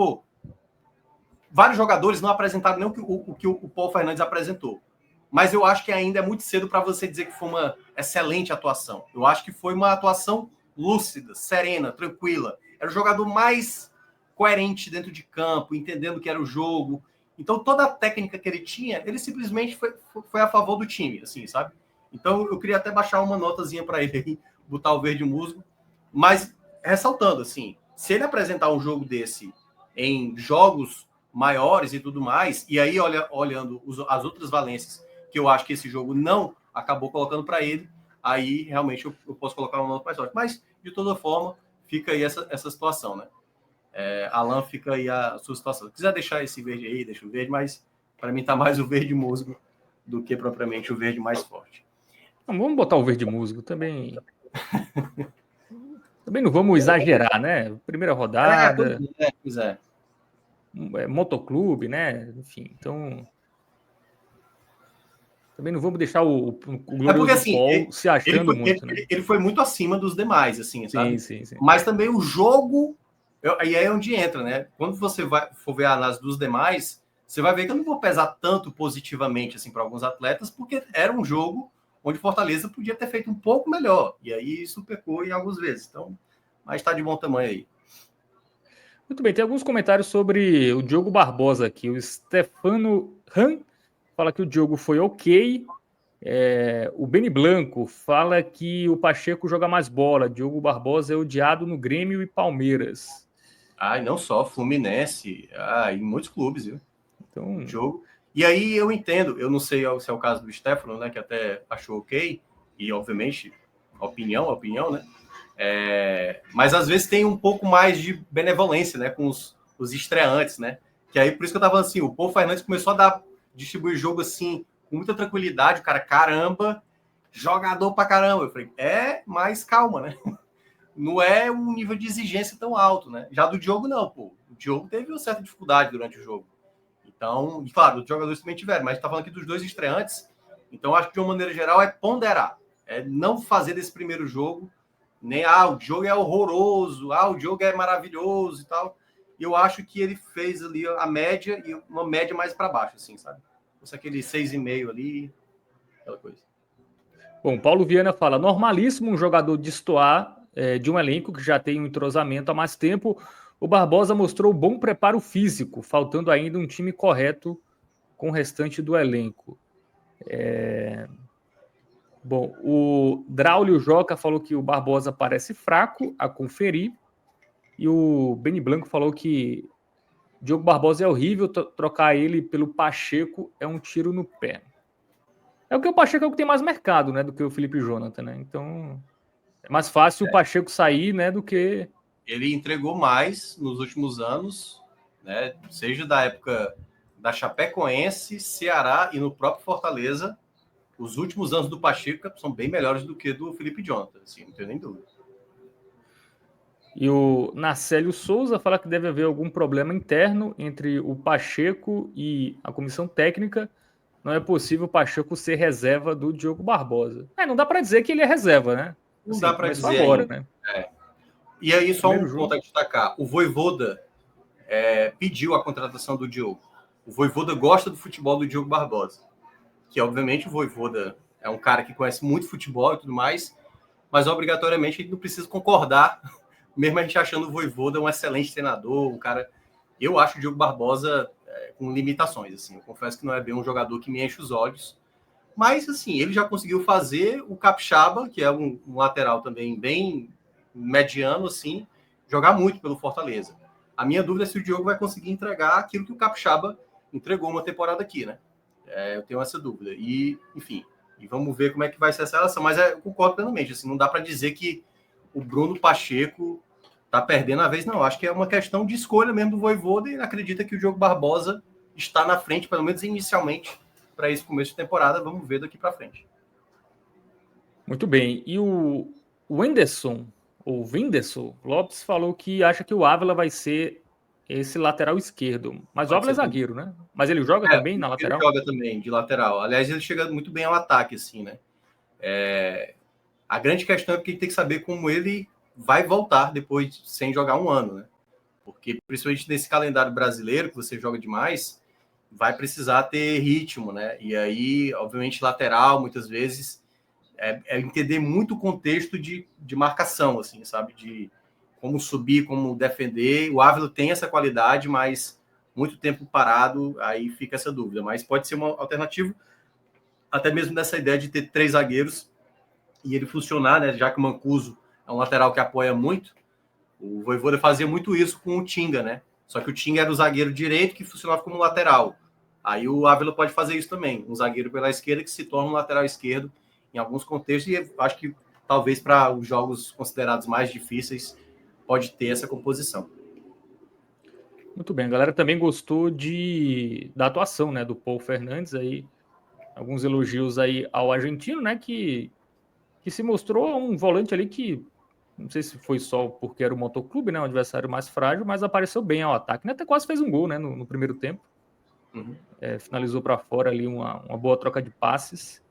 vários jogadores não apresentaram nem o que o Paulo Fernandes apresentou. mas eu acho que ainda é muito cedo para você dizer que foi uma excelente atuação. Eu acho que foi uma atuação lúcida, serena, tranquila. Era o jogador mais coerente dentro de campo, entendendo que era o jogo. Então, toda a técnica que ele tinha, ele simplesmente foi a favor do time, assim, sabe? Então, eu queria até baixar uma notazinha para ele aí, botar o verde musgo. Mas, ressaltando, assim, se ele apresentar um jogo desse em jogos maiores e tudo mais, e aí olhando as outras valências, que eu acho que esse jogo não acabou colocando para ele, aí realmente eu posso colocar uma nota mais forte. Mas, de toda forma, fica aí essa situação, né? Alan, fica aí a sua situação. Se quiser deixar esse verde aí, deixa o verde, mas para mim tá mais o verde musgo do que propriamente o verde mais forte. Vamos botar o verde musgo também. Também não vamos exagerar, né? Primeira rodada. Pois é. Motoclube, né? Enfim, então. Também não vamos deixar o glorioso porque, assim, Paul se achando muito, né? Ele foi muito acima dos demais, assim, sabe? Sim. Mas também o jogo. E aí é onde entra, né? Quando você for ver a análise dos demais, você vai ver que eu não vou pesar tanto positivamente assim para alguns atletas, porque era um jogo onde Fortaleza podia ter feito um pouco melhor. E aí isso pecou em algumas vezes. Então, mas está de bom tamanho aí. Muito bem, tem alguns comentários sobre o Diogo Barbosa aqui. O Stefano Han fala que o Diogo foi ok. O Beni Blanco fala que o Pacheco joga mais bola. Diogo Barbosa é odiado no Grêmio e Palmeiras. E não só, Fluminense, em muitos clubes, viu? Então, jogo. E aí eu entendo, eu não sei se é o caso do Stefano, né, que até achou ok, e obviamente, opinião, né? Mas às vezes tem um pouco mais de benevolência, né, com os estreantes, né? Que aí por isso que eu tava assim, o Paul Fernandes começou a distribuir jogo assim, com muita tranquilidade, o cara, caramba, jogador pra caramba. Eu falei, mas calma, né? Não é um nível de exigência tão alto, né? Já do Diogo, não, pô. O Diogo teve uma certa dificuldade durante o jogo. Então, e claro, os jogadores também tiveram, mas a gente tá falando aqui dos dois estreantes. Então, acho que de uma maneira geral é ponderar. É não fazer desse primeiro jogo nem, o jogo é horroroso, o jogo é maravilhoso e tal. E eu acho que ele fez ali a média e uma média mais para baixo, assim, sabe? Fosse aquele 6,5 ali, aquela coisa. Bom, Paulo Viana fala, normalíssimo um jogador destoar de um elenco que já tem um entrosamento há mais tempo. O Barbosa mostrou bom preparo físico, faltando ainda um time correto com o restante do elenco. Bom, o Draulio Joca falou que o Barbosa parece fraco a conferir. E o Beni Blanco falou que Diogo Barbosa é horrível, trocar ele pelo Pacheco é um tiro no pé. É o que o Pacheco é o que tem mais mercado, né, do que o Felipe Jonathan, né? Então, é mais fácil o Pacheco sair, né, do que... Ele entregou mais nos últimos anos, né, seja da época da Chapecoense, Ceará e no próprio Fortaleza. Os últimos anos do Pacheco são bem melhores do que do Felipe Jonathan, assim, não tenho nem dúvida. E o Nacélio Souza fala que deve haver algum problema interno entre o Pacheco e a comissão técnica. Não é possível o Pacheco ser reserva do Diogo Barbosa. Não dá para dizer que ele é reserva, né? Não dá para dizer agora, ainda. Né? E aí, só um ponto a destacar. O Vojvoda pediu a contratação do Diogo. O Vojvoda gosta do futebol do Diogo Barbosa. Que, obviamente, o Vojvoda é um cara que conhece muito futebol e tudo mais, mas, obrigatoriamente, a gente não precisa concordar, mesmo a gente achando o Vojvoda um excelente treinador, um cara... Eu acho o Diogo Barbosa com limitações, assim. Eu confesso que não é bem um jogador que me enche os olhos, mas, assim, ele já conseguiu fazer o Capixaba, que é um lateral também bem mediano, assim, jogar muito pelo Fortaleza. A minha dúvida é se o Diogo vai conseguir entregar aquilo que o Capixaba entregou uma temporada aqui, né? Eu tenho essa dúvida. E, enfim, vamos ver como é que vai ser essa relação. Mas eu concordo plenamente, assim, não dá para dizer que o Bruno Pacheco tá perdendo a vez, não. Acho que é uma questão de escolha mesmo do Vojvoda e acredita que o Diogo Barbosa está na frente, pelo menos inicialmente, para esse começo de temporada. Vamos ver daqui para frente. Muito bem. E o Wenderson, ou Winderson Lopes, falou que acha que o Ávila vai ser esse lateral esquerdo. Mas o Ávila é zagueiro, né? Mas ele joga também na lateral? Ele joga também de lateral. Aliás, ele chega muito bem ao ataque, assim, né? A grande questão é que tem que saber como ele vai voltar depois sem jogar um ano, né? Porque, principalmente nesse calendário brasileiro, que você joga demais, vai precisar ter ritmo, né? E aí, obviamente, lateral, muitas vezes, é entender muito o contexto de marcação, assim, sabe? De como subir, como defender. O Ávila tem essa qualidade, mas muito tempo parado, aí fica essa dúvida. Mas pode ser uma alternativa, até mesmo dessa ideia de ter 3 zagueiros e ele funcionar, né? Já que o Mancuso é um lateral que apoia muito, o Vojvoda fazia muito isso com o Tinga, né? Só que o Tinga era o zagueiro direito que funcionava como lateral. Aí o Ávila pode fazer isso também, um zagueiro pela esquerda que se torna um lateral esquerdo em alguns contextos, e acho que talvez para os jogos considerados mais difíceis pode ter essa composição. Muito bem, a galera também gostou da atuação, né, do Paul Fernandes aí, alguns elogios aí ao argentino, né, que se mostrou um volante ali que, não sei se foi só porque era o Motoclube, né, o adversário mais frágil, mas apareceu bem ao ataque, né, até quase fez um gol, né, no primeiro tempo. Uhum. Finalizou para fora ali uma boa troca de passes,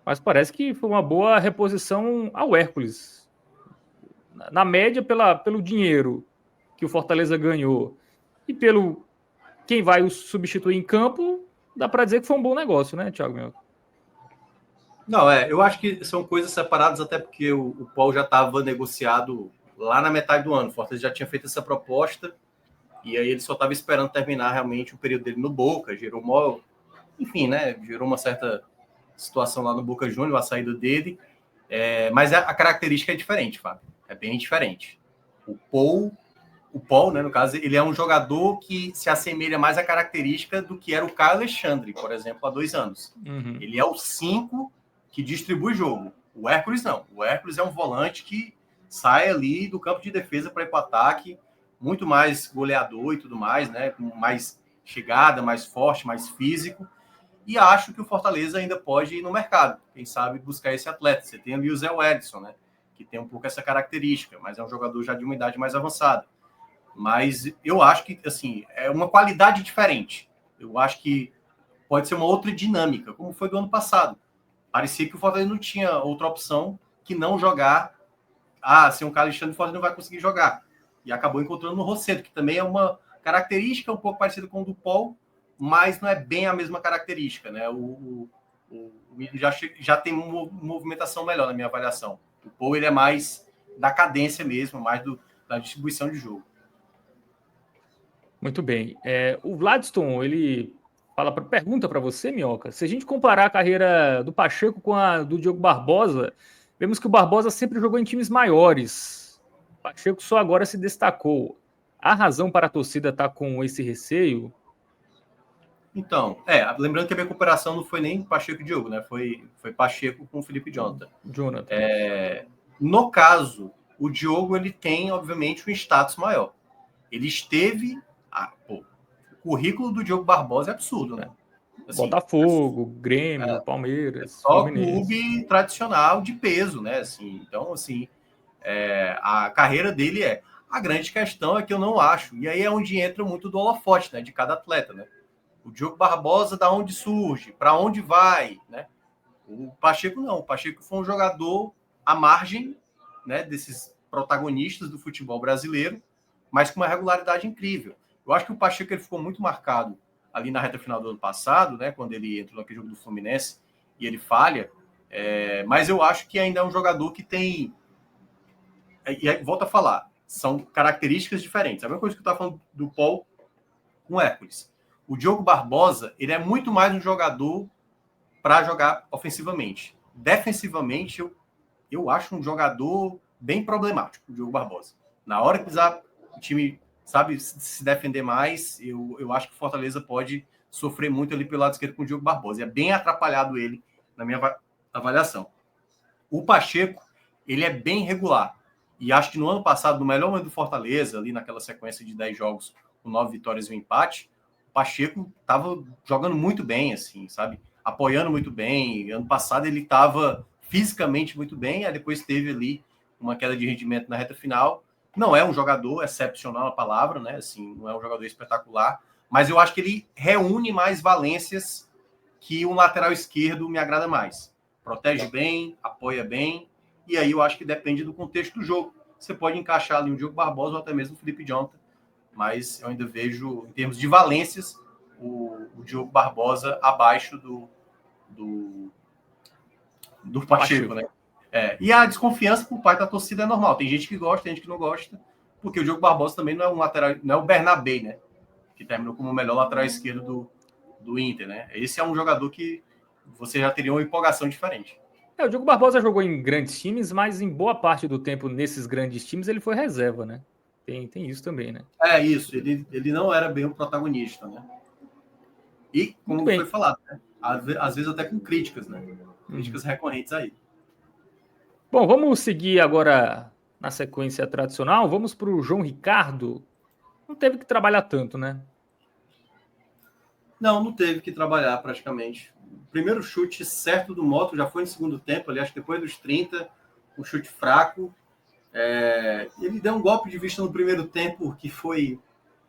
mas parece que foi uma boa reposição ao Hércules. Na média, pelo dinheiro que o Fortaleza ganhou e pelo quem vai o substituir em campo, dá para dizer que foi um bom negócio, né, Thiago Mioca? Não, eu acho que são coisas separadas, até porque o Paul já estava negociado lá na metade do ano. O Fortaleza já tinha feito essa proposta e aí ele só estava esperando terminar realmente o período dele no Boca. Enfim, né? Gerou uma certa situação lá no Boca Juniors, a saída dele. Mas a característica é diferente, Fábio. É bem diferente. O Paul, né, no caso, ele é um jogador que se assemelha mais à característica do que era o Caio Alexandre, por exemplo, há 2 anos. Uhum. Ele é o 5 que distribui jogo. O Hércules não. O Hércules é um volante que sai ali do campo de defesa para ir para o ataque, muito mais goleador e tudo mais, né? Com mais chegada, mais forte, mais físico. E acho que o Fortaleza ainda pode ir no mercado. Quem sabe buscar esse atleta. Você tem ali o Zé Wellison, né? Que tem um pouco essa característica, mas é um jogador já de uma idade mais avançada. Mas eu acho que, assim, é uma qualidade diferente. Eu acho que pode ser uma outra dinâmica, como foi do ano passado. Parecia que o Fortaleza não tinha outra opção que não jogar. Sem o Carlos Alexandre, o Fortaleza não vai conseguir jogar. E acabou encontrando no Rosseto, que também é uma característica um pouco parecida com o do Paul, mas não é bem a mesma característica, né? O já tem uma movimentação melhor na minha avaliação. O Paul, ele é mais da cadência mesmo, mais da distribuição de jogo. Muito bem. O Vladiston, ele pergunta para você, Minhoca, se a gente comparar a carreira do Pacheco com a do Diogo Barbosa, vemos que o Barbosa sempre jogou em times maiores. O Pacheco só agora se destacou. A razão para a torcida estar com esse receio? Então, lembrando que a minha comparação não foi nem Pacheco e Diogo, né? Foi Pacheco com o Felipe Jonathan. No caso, o Diogo, ele tem, obviamente, um status maior. Ele esteve... o currículo do Diogo Barbosa é absurdo, né? Assim, Botafogo, Grêmio, Palmeiras, só clube tradicional de peso, né? Assim, então, assim, a carreira dele a grande questão é que eu não acho, e aí é onde entra muito do holofote, né? De cada atleta, né? O Diogo Barbosa, da onde surge, para onde vai, né? O Pacheco não. O Pacheco foi um jogador à margem, né, desses protagonistas do futebol brasileiro, mas com uma regularidade incrível. Eu acho que o Pacheco ele ficou muito marcado ali na reta final do ano passado, né, quando ele entrou naquele jogo do Fluminense e ele falha, mas eu acho que ainda é um jogador que tem... E aí, volto a falar, são características diferentes. A mesma coisa que eu estava falando do Paul com o Hércules. O Diogo Barbosa, ele é muito mais um jogador para jogar ofensivamente. Defensivamente, eu acho um jogador bem problemático, o Diogo Barbosa. Na hora que precisar o time, sabe, se defender mais, eu acho que o Fortaleza pode sofrer muito ali pelo lado esquerdo com o Diogo Barbosa. É bem atrapalhado ele na minha avaliação. O Pacheco, ele é bem regular. E acho que no ano passado, no melhor momento do Fortaleza, ali naquela sequência de 10 jogos, com 9 vitórias e um empate, o Pacheco estava jogando muito bem, assim, sabe? Apoiando muito bem. Ano passado ele estava fisicamente muito bem, aí depois teve ali uma queda de rendimento na reta final. Não é um jogador excepcional a palavra, né? Assim, não é um jogador espetacular, mas eu acho que ele reúne mais valências que um lateral esquerdo me agrada mais. Protege bem, apoia bem, e aí eu acho que depende do contexto do jogo. Você pode encaixar ali um Diogo Barbosa ou até mesmo o Felipe Jonathan, mas eu ainda vejo, em termos de valências, o o Diogo Barbosa abaixo do Pacheco, né? E a desconfiança por parte da torcida é normal. Tem gente que gosta, tem gente que não gosta, porque o Diogo Barbosa também não é um lateral, não é o Bernabé, né? Que terminou como o melhor lateral esquerdo do Inter, né? Esse é um jogador que você já teria uma empolgação diferente. O Diogo Barbosa jogou em grandes times, mas em boa parte do tempo nesses grandes times ele foi reserva, né? Tem isso também, né? Isso. Ele não era bem o protagonista, né? E, como foi falado, né? Às vezes até com críticas, né? Críticas recorrentes aí. Bom, vamos seguir agora na sequência tradicional. Vamos para o João Ricardo. Não teve que trabalhar tanto, né? Não teve que trabalhar praticamente. O primeiro chute certo do Mota já foi no segundo tempo, ali, acho que depois dos 30, um chute fraco. Ele deu um golpe de vista no primeiro tempo que foi...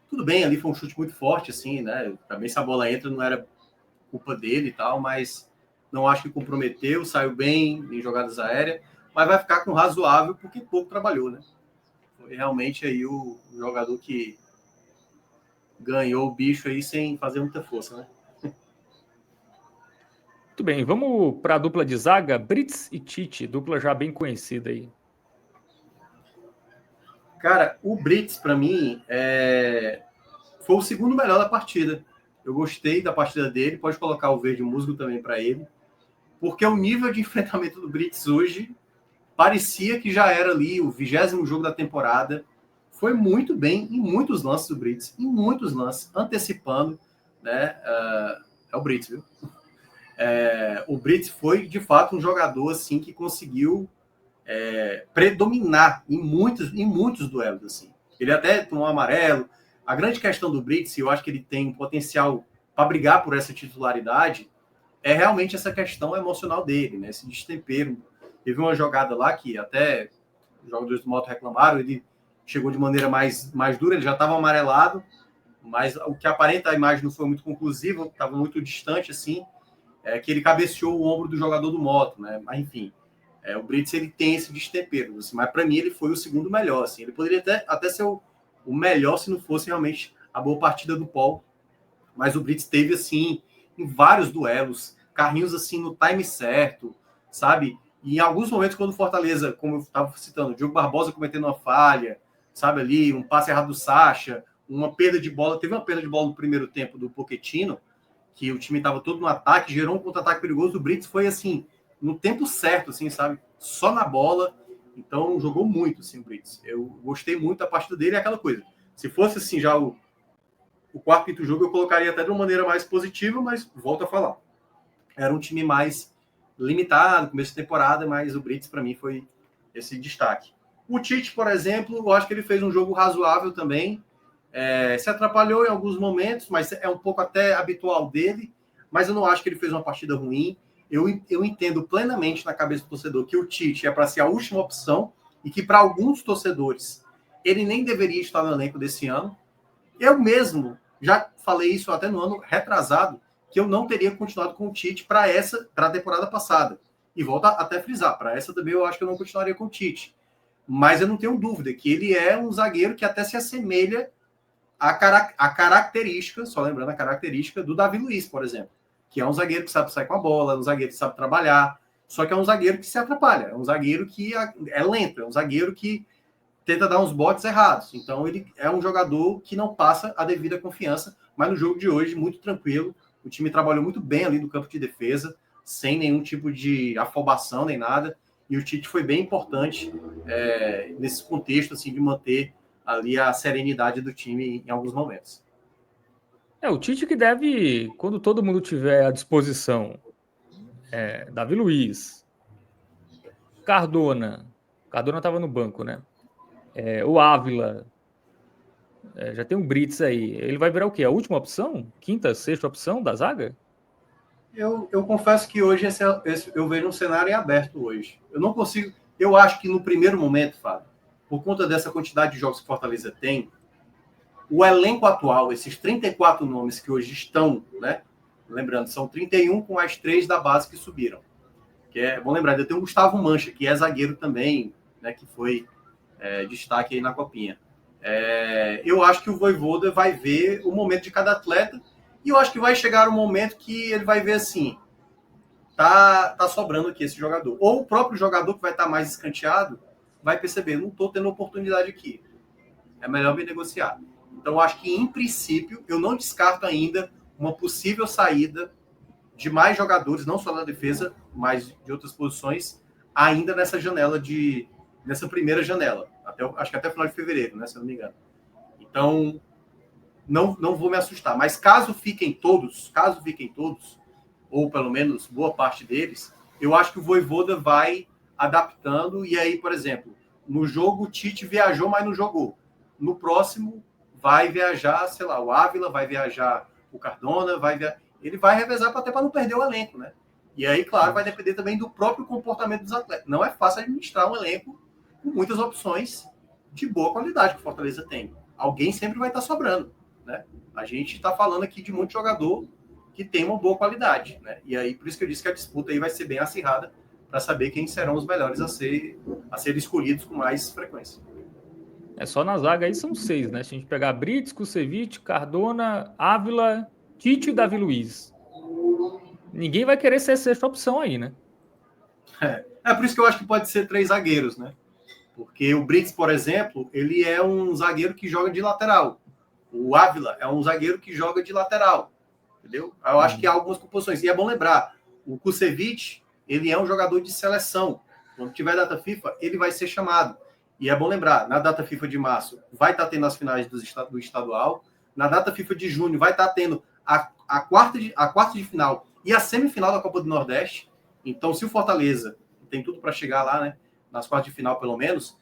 Tudo bem, ali foi um chute muito forte, assim, né? Também se a bola entra não era culpa dele e tal, mas não acho que comprometeu, saiu bem em jogadas aéreas, mas vai ficar com razoável porque pouco trabalhou, né? Foi realmente aí o jogador que ganhou o bicho aí sem fazer muita força, né? Muito bem, vamos para a dupla de zaga, Brits e Tite, dupla já bem conhecida aí. Cara, o Brits, para mim, foi o segundo melhor da partida. Eu gostei da partida dele, pode colocar o verde musgo também para ele, porque o nível de enfrentamento do Brits hoje parecia que já era ali o 20º jogo da temporada. Foi muito bem em muitos lances do Brits, em muitos lances, antecipando, né? É o Brits, viu? O Brits foi, de fato, um jogador assim que conseguiu predominar em muitos duelos. Assim. Ele até tomou amarelo. A grande questão do Brits, eu acho que ele tem um potencial para brigar por essa titularidade, é realmente essa questão emocional dele, né? Esse destempero. Teve uma jogada lá que até os jogadores do Moto reclamaram, ele chegou de maneira mais dura, ele já estava amarelado, mas o que aparenta a imagem não foi muito conclusiva, estava muito distante, assim, que ele cabeceou o ombro do jogador do Moto, né? Mas, enfim, o Brits, ele tem esse destempero, assim, mas para mim ele foi o segundo melhor, assim. Ele poderia até ser o melhor se não fosse realmente a boa partida do Paul, mas o Brits teve, assim, em vários duelos, carrinhos, assim, no time certo, sabe? E em alguns momentos, quando o Fortaleza, como eu estava citando, o Diogo Barbosa cometendo uma falha, sabe ali, um passe errado do Sacha, uma perda de bola, teve uma perda de bola no primeiro tempo do Pochettino, que o time estava todo no ataque, gerou um contra-ataque perigoso, o Brits foi, assim, no tempo certo, assim, sabe? Só na bola, então jogou muito, assim, o Brits. Eu gostei muito da partida dele, é aquela coisa. Se fosse, assim, já o quarto, quinto jogo, eu colocaria até de uma maneira mais positiva, mas volto a falar. Era um time mais limitado, começo de temporada, mas o Brits, para mim, foi esse destaque. O Tite, por exemplo, eu acho que ele fez um jogo razoável também. Se atrapalhou em alguns momentos, mas é um pouco até habitual dele, mas eu não acho que ele fez uma partida ruim. Eu entendo plenamente na cabeça do torcedor que o Tite é para ser a última opção e que para alguns torcedores ele nem deveria estar no elenco desse ano. Eu mesmo já falei isso até no ano retrasado, que eu não teria continuado com o Tite para a temporada passada. E volto até a frisar, para essa também eu acho que eu não continuaria com o Tite. Mas eu não tenho dúvida que ele é um zagueiro que até se assemelha à característica, só lembrando a característica do Davi Luiz, por exemplo, que é um zagueiro que sabe sair com a bola, é um zagueiro que sabe trabalhar, só que é um zagueiro que se atrapalha, é um zagueiro que é lento, é um zagueiro que tenta dar uns botes errados. Então, ele é um jogador que não passa a devida confiança, mas no jogo de hoje, muito tranquilo. O time trabalhou muito bem ali no campo de defesa, sem nenhum tipo de afobação nem nada. E o Tite foi bem importante nesse contexto assim, de manter ali a serenidade do time em alguns momentos. O Tite que deve, quando todo mundo tiver à disposição, Davi Luiz, Cardona estava no banco, né? O Ávila, já tem o Brits aí. Ele vai virar o quê? A última opção? Quinta, sexta opção da zaga? Eu confesso que hoje eu vejo um cenário em aberto hoje. Eu não consigo. Eu acho que no primeiro momento, Fábio, por conta dessa quantidade de jogos que Fortaleza tem, o elenco atual, esses 34 nomes que hoje estão, né? Lembrando, são 31 com as 3 da base que subiram. Vamos lembrar, ainda tem o Gustavo Mancha, que é zagueiro também, né? Que foi destaque aí na Copinha. Eu acho que o Vojvoda vai ver o momento de cada atleta E eu acho que vai chegar um momento que ele vai ver assim, tá sobrando aqui esse jogador. Ou o próprio jogador que vai estar mais escanteado vai perceber, não estou tendo oportunidade aqui. É melhor me negociar. Então, eu acho que, em princípio, eu não descarto ainda uma possível saída de mais jogadores, não só na defesa, mas de outras posições, ainda nessa janela nessa primeira janela. Acho que até o final de fevereiro, né, se eu não me engano. Então, não vou me assustar. Mas caso fiquem todos, ou pelo menos boa parte deles, eu acho que o Vojvoda vai adaptando. E aí, por exemplo, no jogo o Tite viajou, mas não jogou. No próximo vai viajar, sei lá, o Ávila, vai viajar o Cardona, ele vai revezar até para não perder o elenco, né? E aí, claro, vai depender também do próprio comportamento dos atletas. Não é fácil administrar um elenco com muitas opções de boa qualidade que o Fortaleza tem. Alguém sempre vai estar sobrando, né? A gente está falando aqui de muito jogador que tem uma boa qualidade, né? E aí, por isso que eu disse que a disputa aí vai ser bem acirrada para saber quem serão os melhores a ser escolhidos com mais frequência. É só na zaga aí são 6, né? Se a gente pegar Brits, Kusevich, Cardona, Ávila, Tite e Davi Luiz. Ninguém vai querer ser essa opção aí, né? É por isso que eu acho que pode ser 3 zagueiros, né? Porque o Brits, por exemplo, ele é um zagueiro que joga de lateral. O Ávila é um zagueiro que joga de lateral. Entendeu? Eu acho que há algumas composições. E é bom lembrar, o Kusevich, ele é um jogador de seleção. Quando tiver data FIFA, ele vai ser chamado. E é bom lembrar, na data FIFA de março, vai estar tendo as finais do estadual. Na data FIFA de junho, vai estar tendo a quarta de final e a semifinal da Copa do Nordeste. Então, se o Fortaleza tem tudo para chegar lá, né? Nas quartas de final, pelo menos,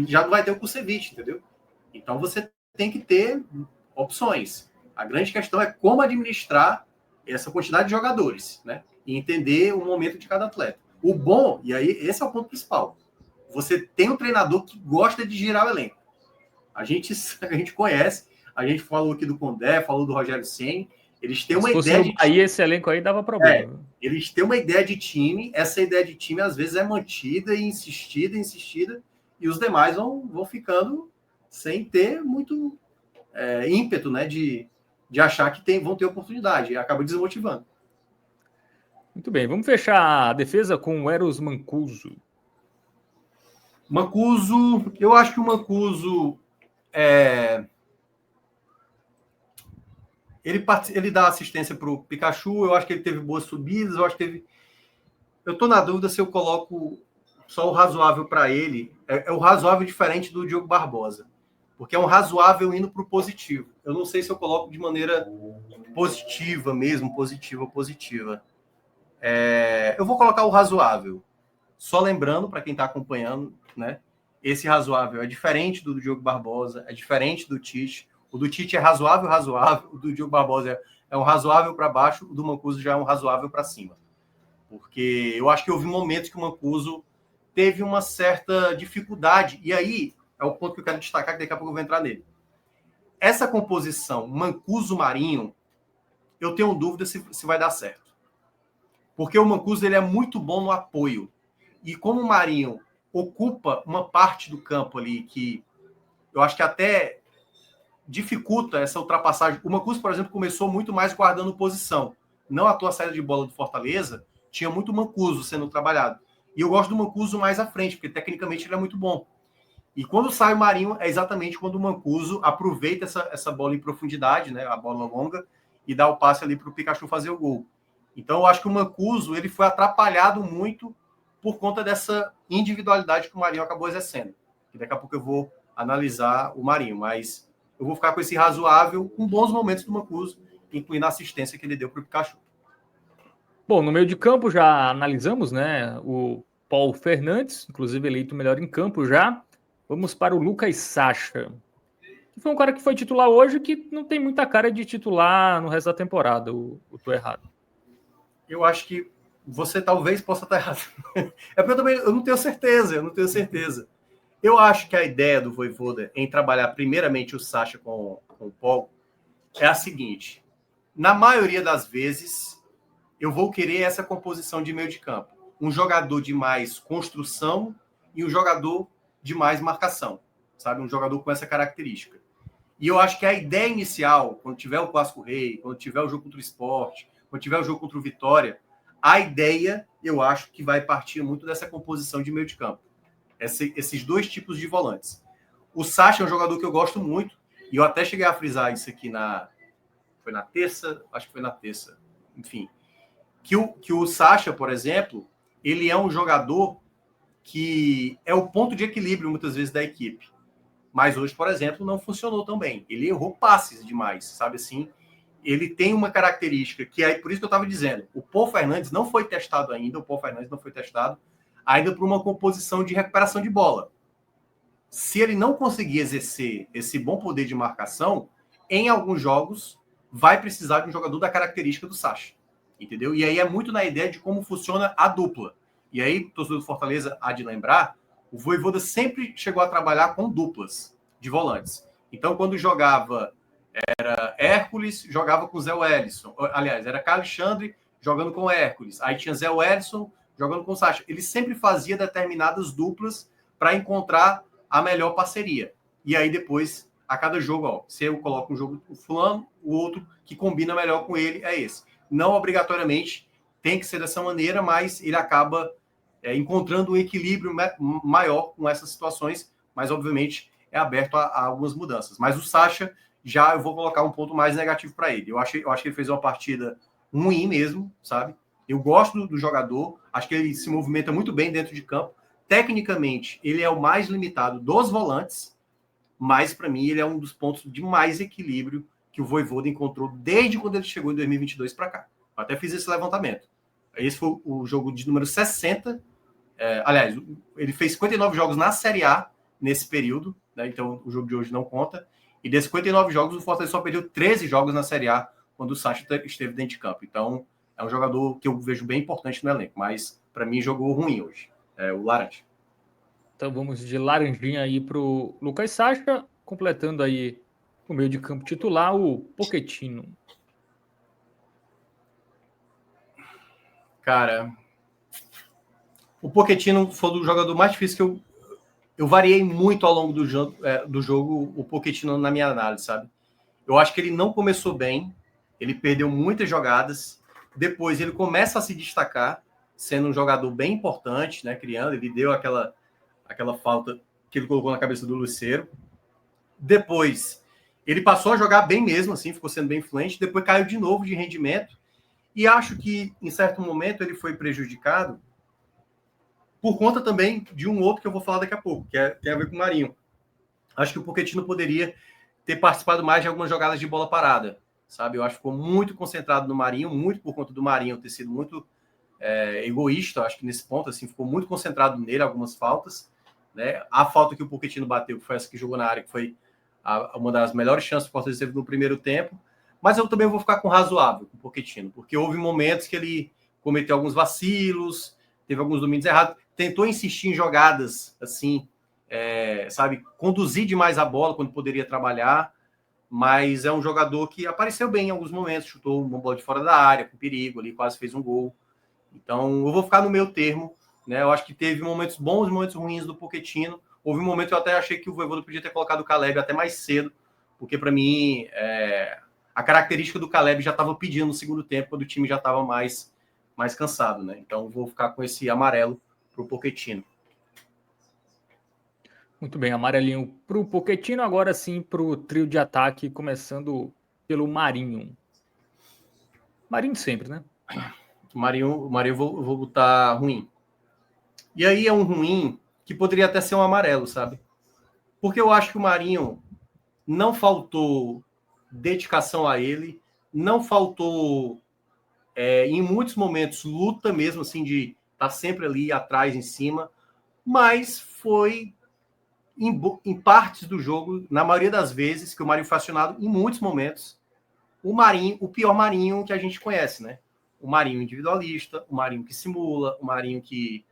já não vai ter o Kusevich, entendeu? Então, você tem que ter opções. A grande questão é como administrar essa quantidade de jogadores, né? E entender o momento de cada atleta. O bom, e aí esse é o ponto principal, você tem um treinador que gosta de girar o elenco. A gente conhece, a gente falou aqui do Condé, falou do Rogério Ceni, eles têm uma ideia de time. Aí esse elenco aí dava problema. Eles têm uma ideia de time, essa ideia de time às vezes é mantida e insistida, e os demais vão ficando sem ter muito ímpeto, né, de achar que vão ter oportunidade, e acaba desmotivando. Muito bem, vamos fechar a defesa com o Eros Mancuso. Mancuso, eu acho que o Mancuso ele dá assistência para o Pikachu, eu acho que ele teve boas subidas, eu estou na dúvida se eu coloco só o razoável para ele, é o razoável diferente do Diogo Barbosa, porque é um razoável indo para o positivo. Eu não sei se eu coloco de maneira positiva mesmo, positiva. Eu vou colocar o razoável. Só lembrando, para quem está acompanhando, né? Esse razoável é diferente do Diogo Barbosa, é diferente do Tite. O do Tite é razoável, o do Diogo Barbosa é um razoável para baixo, o do Mancuso já é um razoável para cima. Porque eu acho que houve momentos que o Mancuso teve uma certa dificuldade, e aí é o ponto que eu quero destacar, que daqui a pouco eu vou entrar nele. Essa composição Mancuso-Marinho, eu tenho dúvida se vai dar certo. Porque o Mancuso ele é muito bom no apoio. E como o Marinho ocupa uma parte do campo ali que eu acho que até dificulta essa ultrapassagem. O Mancuso, por exemplo, começou muito mais guardando posição. Não à toa a saída de bola do Fortaleza, tinha muito Mancuso sendo trabalhado. E eu gosto do Mancuso mais à frente, porque tecnicamente ele é muito bom. E quando sai o Marinho, é exatamente quando o Mancuso aproveita essa bola em profundidade, né, a bola longa, e dá o passe ali para o Pikachu fazer o gol. Então eu acho que o Mancuso ele foi atrapalhado muito por conta dessa individualidade que o Marinho acabou exercendo. E daqui a pouco eu vou analisar o Marinho, mas eu vou ficar com esse razoável, com bons momentos do Mancuso, incluindo a assistência que ele deu para o Pikachu. Bom, no meio de campo já analisamos, né, o Paulo Fernandes, inclusive eleito melhor em campo já. Vamos para o Lucas Sacha, que foi um cara que foi titular hoje, que não tem muita cara de titular no resto da temporada, eu tô errado. Eu acho que você talvez possa estar errado. É porque eu não tenho certeza. Eu acho que a ideia do Vojvoda em trabalhar primeiramente o Sacha com o Paul é a seguinte: na maioria das vezes, eu vou querer essa composição de meio de campo. Um jogador de mais construção e um jogador de mais marcação. Sabe? Um jogador com essa característica. E eu acho que a ideia inicial, quando tiver o Clássico Rei, quando tiver o jogo contra o Sport, quando tiver o jogo contra o Vitória, a ideia, eu acho que vai partir muito dessa composição de meio de campo. Esses dois tipos de volantes. O Sacha é um jogador que eu gosto muito, e eu até cheguei a frisar isso aqui foi na terça? Acho que foi na terça. Enfim. Que o Sacha, por exemplo, ele é um jogador que é o ponto de equilíbrio, muitas vezes, da equipe. Mas hoje, por exemplo, não funcionou tão bem. Ele errou passes demais, sabe assim? Ele tem uma característica que é por isso que eu estava dizendo. O Paul Fernandes não foi testado ainda. O Paul Fernandes não foi testado ainda por uma composição de recuperação de bola. Se ele não conseguir exercer esse bom poder de marcação, em alguns jogos vai precisar de um jogador da característica do Sacha. Entendeu? E aí é muito na ideia de como funciona a dupla. E aí, o torcedor do Fortaleza há de lembrar, o Vojvoda sempre chegou a trabalhar com duplas de volantes. Então, quando jogava era Hércules, jogava com Zé Wellison. Aliás, era Carlos Alexandre jogando com Hércules. Aí tinha Zé Wellison jogando com Sacha. Ele sempre fazia determinadas duplas para encontrar a melhor parceria. E aí depois, a cada jogo, ó, se eu coloco um jogo o fulano, o outro que combina melhor com ele é esse. Não obrigatoriamente tem que ser dessa maneira, mas ele acaba encontrando um equilíbrio maior com essas situações, mas obviamente é aberto a algumas mudanças. Mas o Sacha, já eu vou colocar um ponto mais negativo para ele. Eu acho que ele fez uma partida ruim mesmo, sabe? Eu gosto do jogador, acho que ele se movimenta muito bem dentro de campo. Tecnicamente, ele é o mais limitado dos volantes, mas para mim ele é um dos pontos de mais equilíbrio que o Vojvoda encontrou desde quando ele chegou em 2022 para cá. Eu até fiz esse levantamento. Esse foi o jogo de número 60. Aliás, ele fez 59 jogos na Série A nesse período, né? Então o jogo de hoje não conta. E desses 59 jogos, o Fortaleza só perdeu 13 jogos na Série A quando o Sacha esteve dentro de campo. Então é um jogador que eu vejo bem importante no elenco, mas para mim jogou ruim hoje, o Laranja. Então vamos de laranjinha aí para o Lucas Sacha, completando aí o meio de campo titular, o Pochettino. Cara, o Pochettino foi o jogador mais difícil que eu variei muito ao longo do jogo o Pochettino na minha análise, sabe? Eu acho que ele não começou bem, ele perdeu muitas jogadas, depois ele começa a se destacar, sendo um jogador bem importante, né? Criando, ele deu aquela falta que ele colocou na cabeça do Lucero. Depois, ele passou a jogar bem mesmo, assim, ficou sendo bem influente, depois caiu de novo de rendimento, e acho que, em certo momento, ele foi prejudicado por conta também de um outro que eu vou falar daqui a pouco, que tem a ver com o Marinho. Acho que o Pochettino poderia ter participado mais de algumas jogadas de bola parada, sabe? Eu acho que ficou muito concentrado no Marinho, muito por conta do Marinho ter sido muito egoísta, acho que nesse ponto, assim, ficou muito concentrado nele, algumas faltas, né? A falta que o Pochettino bateu, que foi essa que jogou na área, que foi uma das melhores chances que o Fortaleza teve no primeiro tempo, mas eu também vou ficar com razoável com o Pochettino, porque houve momentos que ele cometeu alguns vacilos, teve alguns domínios errados, tentou insistir em jogadas, assim, sabe, conduzir demais a bola quando poderia trabalhar, mas é um jogador que apareceu bem em alguns momentos, chutou uma bola de fora da área, com perigo ali, quase fez um gol. Então, eu vou ficar no meu termo, né? Eu acho que teve momentos bons e momentos ruins do Pochettino. Houve um momento que eu até achei que o Vojvoda podia ter colocado o Caleb até mais cedo, porque para mim a característica do Caleb já estava pedindo no segundo tempo, quando o time já estava mais cansado, né? Então, vou ficar com esse amarelo para o Pochettino. Muito bem, amarelinho para o Pochettino, agora sim para o trio de ataque, começando pelo Marinho. Marinho sempre, né? O Marinho eu vou botar ruim. E aí é um ruim que poderia até ser um amarelo, sabe? Porque eu acho que o Marinho não faltou dedicação a ele, não faltou, em muitos momentos, luta mesmo, assim, de estar sempre ali atrás, em cima, mas foi em partes do jogo, na maioria das vezes, que o Marinho foi acionado, em muitos momentos, o pior Marinho que a gente conhece, né? O Marinho individualista, o Marinho que simula, o Marinho que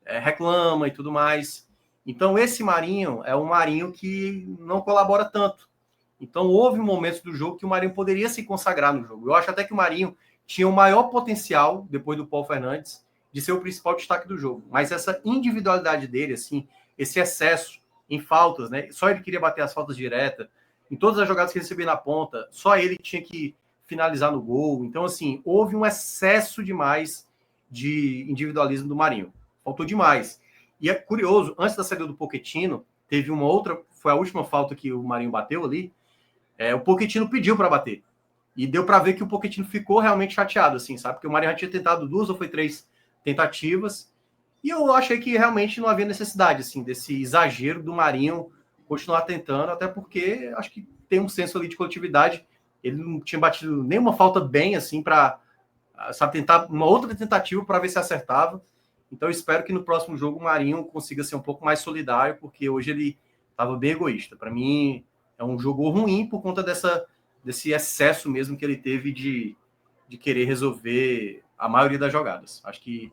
reclama e tudo mais. Então, esse Marinho é um Marinho que não colabora tanto. Então, houve momentos do jogo que o Marinho poderia se consagrar no jogo. Eu acho até que o Marinho tinha o maior potencial, depois do Paul Fernandes, de ser o principal destaque do jogo. Mas essa individualidade dele, assim, esse excesso em faltas, né? Só ele queria bater as faltas diretas, em todas as jogadas que recebia na ponta, só ele tinha que finalizar no gol. Então, assim, houve um excesso demais de individualismo do Marinho. Faltou demais. E é curioso, antes da saída do Pochettino, teve uma outra, foi a última falta que o Marinho bateu ali, o Pochettino pediu para bater. E deu para ver que o Pochettino ficou realmente chateado, assim, sabe? Porque o Marinho já tinha tentado 2 ou 3 tentativas, e eu achei que realmente não havia necessidade, assim, desse exagero do Marinho continuar tentando, até porque acho que tem um senso ali de coletividade. Ele não tinha batido nenhuma falta bem, assim, para, sabe, tentar uma outra tentativa para ver se acertava. Então, eu espero que no próximo jogo o Marinho consiga ser um pouco mais solidário, porque hoje ele estava bem egoísta. Para mim, é um jogo ruim por conta desse excesso mesmo que ele teve de querer resolver a maioria das jogadas. Acho que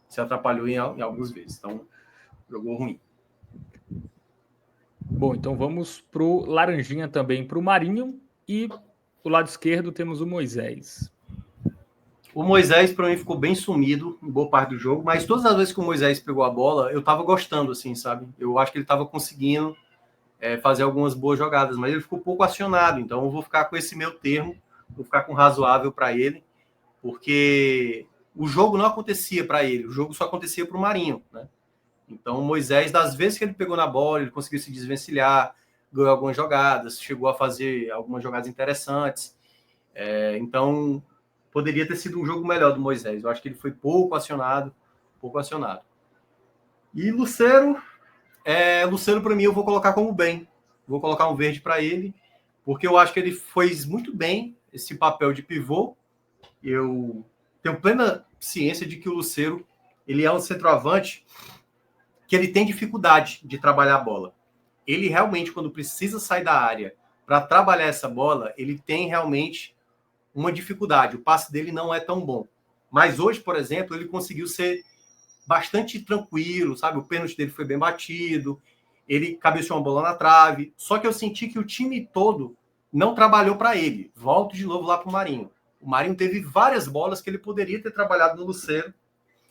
se atrapalhou em algumas vezes. Então, jogou ruim. Bom, então vamos pro Laranjinha também, pro Marinho, e do lado esquerdo temos o Moisés. O Moisés, para mim, ficou bem sumido em boa parte do jogo, mas todas as vezes que o Moisés pegou a bola, eu tava gostando, assim, sabe? Eu acho que ele tava conseguindo fazer algumas boas jogadas, mas ele ficou pouco acionado, então eu vou ficar com esse meio termo, vou ficar com razoável para ele, porque o jogo não acontecia para ele, o jogo só acontecia para o Marinho, né? Então o Moisés, das vezes que ele pegou na bola, ele conseguiu se desvencilhar, ganhou algumas jogadas, chegou a fazer algumas jogadas interessantes, então poderia ter sido um jogo melhor do Moisés. Eu acho que ele foi pouco acionado. E Lucero para mim eu vou colocar como bem. Vou colocar um verde para ele, porque eu acho que ele fez muito bem esse papel de pivô. Eu tenho plena ciência de que o Lucero, ele é um centroavante que ele tem dificuldade de trabalhar a bola. Ele realmente, quando precisa sair da área para trabalhar essa bola, ele tem realmente uma dificuldade. O passe dele não é tão bom. Mas hoje, por exemplo, ele conseguiu ser bastante tranquilo, sabe? O pênalti dele foi bem batido, ele cabeceou uma bola na trave. Só que eu senti que o time todo não trabalhou para ele. Volto de novo lá para o Marinho. O Marinho teve várias bolas que ele poderia ter trabalhado no Lucero.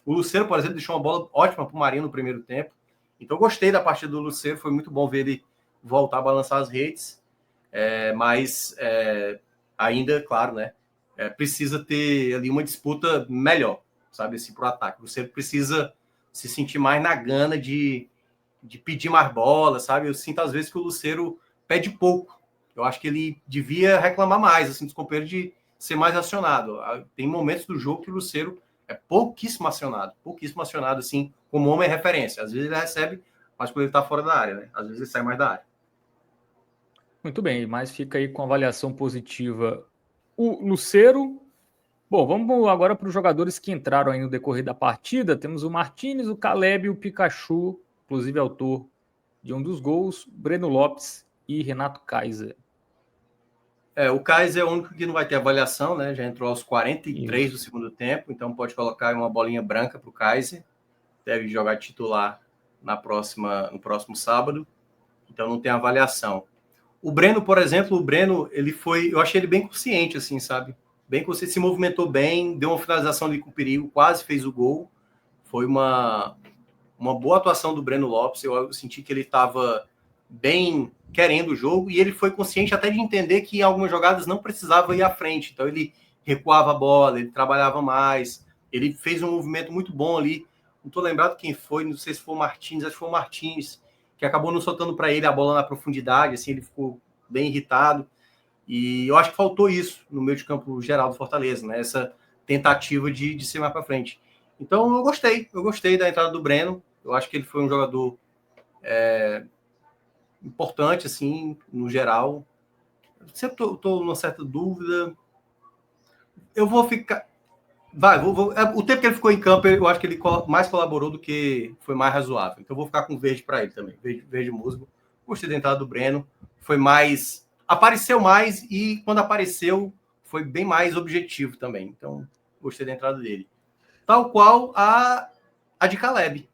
O Lucero, por exemplo, deixou uma bola ótima para o Marinho no primeiro tempo. Então, eu gostei da partida do Lucero. Foi muito bom ver ele voltar a balançar as redes. Mas ainda, claro, né? Precisa ter ali uma disputa melhor, sabe, assim, para o ataque. Você precisa se sentir mais na gana de pedir mais bola, sabe? Eu sinto às vezes que o Lucero pede pouco. Eu acho que ele devia reclamar mais, assim, dos companheiros de ser mais acionado. Tem momentos do jogo que o Lucero é pouquíssimo acionado, assim, como homem é referência. Às vezes ele recebe, mas quando ele está fora da área, né? Às vezes ele sai mais da área. Muito bem, mas fica aí com avaliação positiva o Lucero. Bom, vamos agora para os jogadores que entraram aí no decorrer da partida. Temos o Martínez, o Caleb, o Pikachu, inclusive autor de um dos gols, Breno Lopes e Renato Kaiser. O Kaiser é o único que não vai ter avaliação, né? Já entrou aos 43 do segundo tempo, então pode colocar uma bolinha branca para o Kaiser. Deve jogar titular no próximo sábado, então não tem avaliação. O Breno, por exemplo, eu achei ele bem consciente, assim, sabe? Bem consciente, se movimentou bem, deu uma finalização ali com perigo, quase fez o gol. Foi uma boa atuação do Breno Lopes. Eu senti que ele estava bem querendo o jogo e ele foi consciente até de entender que em algumas jogadas não precisava ir à frente. Então ele recuava a bola, ele trabalhava mais, ele fez um movimento muito bom ali. Não estou lembrado quem foi, não sei se foi o Martins, acho que foi o Martins, que acabou não soltando para ele a bola na profundidade, assim, ele ficou bem irritado. E eu acho que faltou isso no meio de campo geral do Fortaleza, né? Essa tentativa de ser mais para frente. Então eu gostei da entrada do Breno. Eu acho que ele foi um jogador importante, assim, no geral. Sempre estou numa certa dúvida. Eu vou ficar. O tempo que ele ficou em campo, eu acho que ele mais colaborou do que foi mais razoável. Então eu vou ficar com verde para ele também. Verde musgo. Gostei da entrada do Breno. Foi mais. Apareceu mais e quando apareceu foi bem mais objetivo também. Então gostei da entrada dele. Tal qual a de Caleb.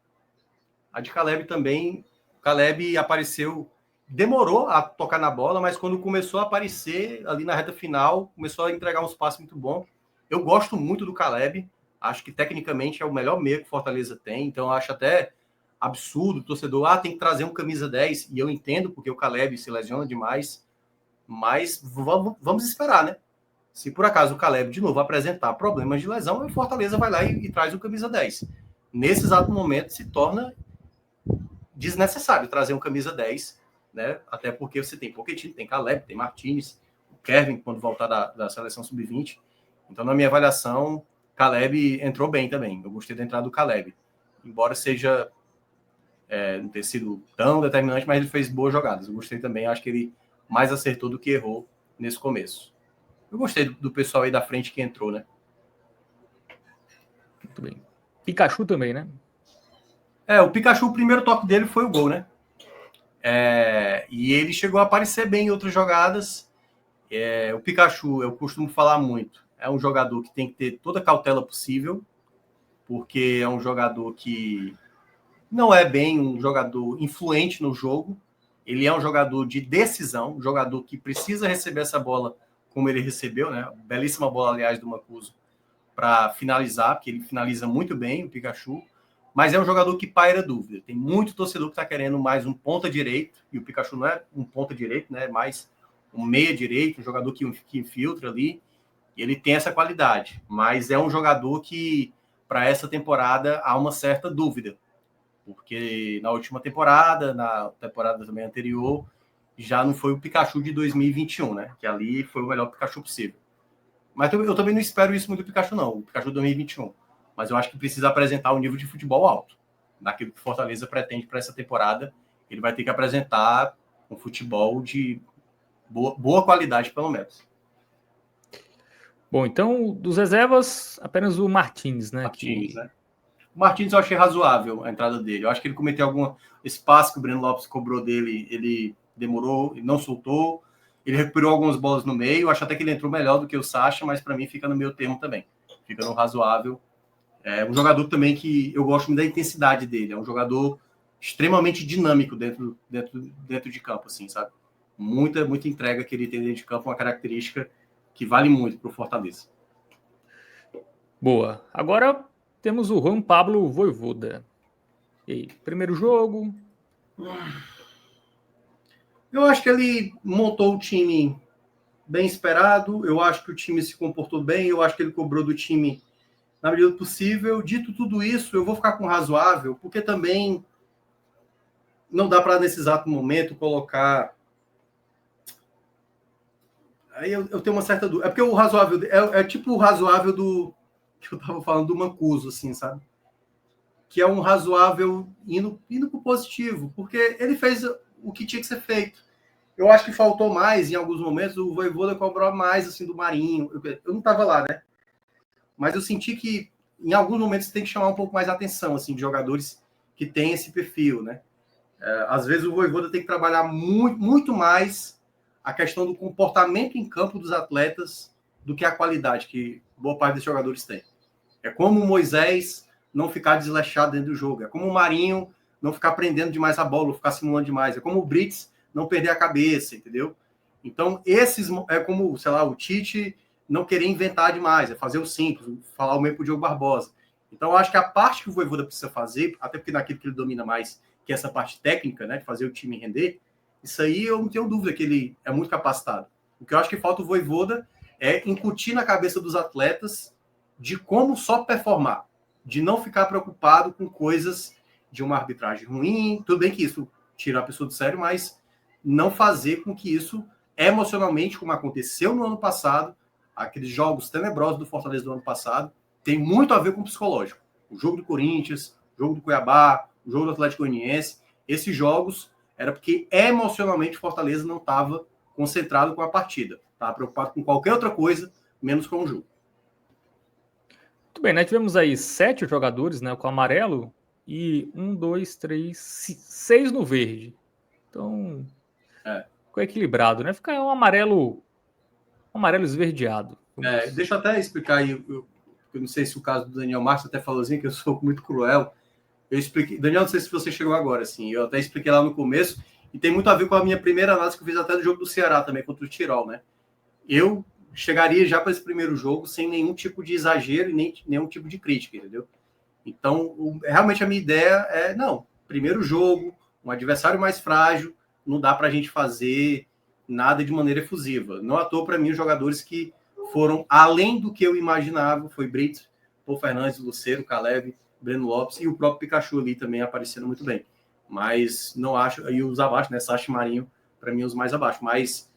A de Caleb também. Caleb apareceu, demorou a tocar na bola, mas quando começou a aparecer ali na reta final, começou a entregar uns passos muito bons. Eu gosto muito do Caleb, acho que tecnicamente é o melhor meio que o Fortaleza tem, então acho até absurdo o torcedor, tem que trazer um camisa 10, e eu entendo porque o Caleb se lesiona demais, Mas vamos esperar, né? Se por acaso o Caleb de novo apresentar problemas de lesão, o Fortaleza vai lá e traz o camisa 10. Nesse exato momento se torna desnecessário trazer um camisa 10, né? Até porque você tem Pochettino, tem Caleb, tem Martinez, o Kevin, quando voltar da seleção sub-20. Então, na minha avaliação, Caleb entrou bem também. Eu gostei da entrada do Caleb. Embora seja não ter sido tão determinante, mas ele fez boas jogadas. Eu gostei também, acho que ele mais acertou do que errou nesse começo. Eu gostei do pessoal aí da frente que entrou, né? Muito bem. Pikachu também, né? O Pikachu, o primeiro toque dele foi o gol, né? E ele chegou a aparecer bem em outras jogadas. O Pikachu, eu costumo falar muito, é um jogador que tem que ter toda a cautela possível, porque é um jogador que não é bem um jogador influente no jogo. Ele é um jogador de decisão, um jogador que precisa receber essa bola como ele recebeu, né? Belíssima bola, aliás, do Mancuso para finalizar, porque ele finaliza muito bem, o Pikachu. Mas é um jogador que paira dúvida. Tem muito torcedor que está querendo mais um ponta direito, e o Pikachu não é um ponta direito, né? É mais um meia direito, um jogador que infiltra ali. E ele tem essa qualidade, mas é um jogador que, para essa temporada, há uma certa dúvida. Porque na última temporada, na temporada também anterior, já não foi o Pikachu de 2021, né? Que ali foi o melhor Pikachu possível. Mas eu também não espero isso muito do Pikachu, não. O Pikachu de 2021. Mas eu acho que precisa apresentar um nível de futebol alto. Naquilo que Fortaleza pretende para essa temporada, ele vai ter que apresentar um futebol de boa qualidade, pelo menos. Bom, então, dos reservas, apenas o Martins, né? Né? O Martins eu achei razoável a entrada dele. Eu acho que ele cometeu algum espaço que o Breno Lopes cobrou dele, ele demorou, ele não soltou. Ele recuperou algumas bolas no meio. Eu acho até que ele entrou melhor do que o Sacha, mas para mim fica no meio termo também. Fica no razoável. É um jogador também que eu gosto muito da intensidade dele. É um jogador extremamente dinâmico dentro de campo, assim, sabe? Muita entrega que ele tem dentro de campo, uma característica que vale muito para o Fortaleza. Boa. Agora temos o Juan Pablo Vojvoda. E aí, primeiro jogo? Eu acho que ele montou o time bem esperado. Eu acho que o time se comportou bem. Eu acho que ele cobrou do time na medida do possível. Dito tudo isso, eu vou ficar com razoável, porque também não dá para, nesse exato momento, colocar... Aí eu tenho uma certa dúvida. É porque o razoável... É tipo o razoável do... que eu estava falando do Mancuso, assim, sabe? Que é um razoável indo para o positivo, porque ele fez o que tinha que ser feito. Eu acho que faltou mais, em alguns momentos, o Vojvoda cobrou mais, assim, do Marinho. Eu não estava lá, né? Mas eu senti que, em alguns momentos, tem que chamar um pouco mais a atenção, assim, de jogadores que têm esse perfil, né? Às vezes o Vojvoda tem que trabalhar muito mais a questão do comportamento em campo dos atletas do que a qualidade que boa parte dos jogadores tem. É como o Moisés não ficar desleixado dentro do jogo. É como o Marinho não ficar prendendo demais a bola, ou ficar simulando demais. É como o Brits não perder a cabeça, entendeu? Então, é como, sei lá, o Tite não querer inventar demais, é fazer o simples, falar o mesmo pro Diogo Barbosa. Então, eu acho que a parte que o Vojvoda precisa fazer, até porque naquilo que ele domina mais, que é essa parte técnica, né, de fazer o time render, isso aí eu não tenho dúvida que ele é muito capacitado. O que eu acho que falta o Vojvoda é incutir na cabeça dos atletas de como só performar, de não ficar preocupado com coisas de uma arbitragem ruim. Tudo bem que isso tira a pessoa do sério, mas não fazer com que isso, emocionalmente, como aconteceu no ano passado, aqueles jogos tenebrosos do Fortaleza do ano passado, tem muito a ver com o psicológico. O jogo do Corinthians, o jogo do Cuiabá, o jogo do Atlético Goianiense, esses jogos era porque emocionalmente o Fortaleza não estava concentrado com a partida. Estava preocupado com qualquer outra coisa, menos com o jogo. Muito bem, né? Tivemos aí 7 jogadores, né? Com amarelo e 1, 2, 3, 6 no verde. Então, ficou equilibrado, né? Fica um amarelo esverdeado. Deixa eu até explicar aí. Eu não sei se o caso do Daniel Marques até falou assim, que eu sou muito cruel. Eu expliquei. Daniel, não sei se você chegou agora, assim. Eu até expliquei lá no começo. E tem muito a ver com a minha primeira análise que eu fiz até do jogo do Ceará também, contra o Tirol, né? Eu chegaria já para esse primeiro jogo sem nenhum tipo de exagero e nem nenhum tipo de crítica, entendeu? Então, realmente a minha ideia não, primeiro jogo, um adversário mais frágil, não dá para a gente fazer nada de maneira efusiva. Não à toa, para mim, os jogadores que foram além do que eu imaginava foi Brito, Paul Fernandes, Lucero, Caleb, Breno Lopes e o próprio Pikachu ali também aparecendo muito bem. Mas não acho, e os abaixo, né? Sacha e Marinho, para mim, os mais abaixo. Mas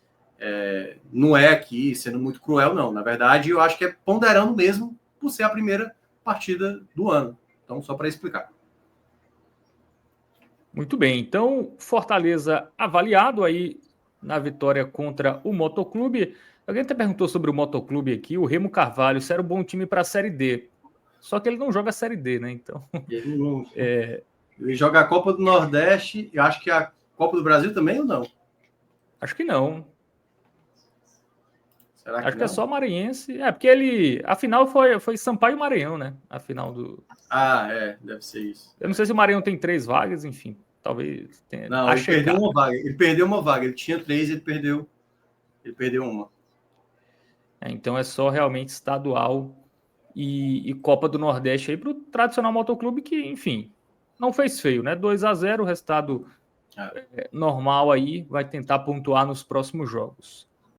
não é aqui sendo muito cruel, não. Na verdade, eu acho que é ponderando mesmo por ser a primeira partida do ano. Então, só para explicar. Muito bem. Então, Fortaleza avaliado aí na vitória contra o Motoclube. Alguém até perguntou sobre o Motoclube aqui, o Remo Carvalho, se era um bom time para a Série D. Só que ele não joga a Série D, né? Então. Ele joga a Copa do Nordeste, eu acho que a Copa do Brasil também ou não? Acho que não. Será que acho não? que é só maranhense. Porque ele. A final foi Sampaio e Maranhão, né? A final do. Deve ser isso. Eu não sei se o Maranhão tem 3 vagas, enfim. Talvez tenha. Não, ele perdeu uma vaga. Ele perdeu uma vaga. Ele tinha 3, ele perdeu uma. Então é só realmente estadual e Copa do Nordeste aí para o tradicional Motoclube que, enfim, não fez feio, né? 2-0, o resultado normal aí, vai tentar pontuar nos próximos jogos.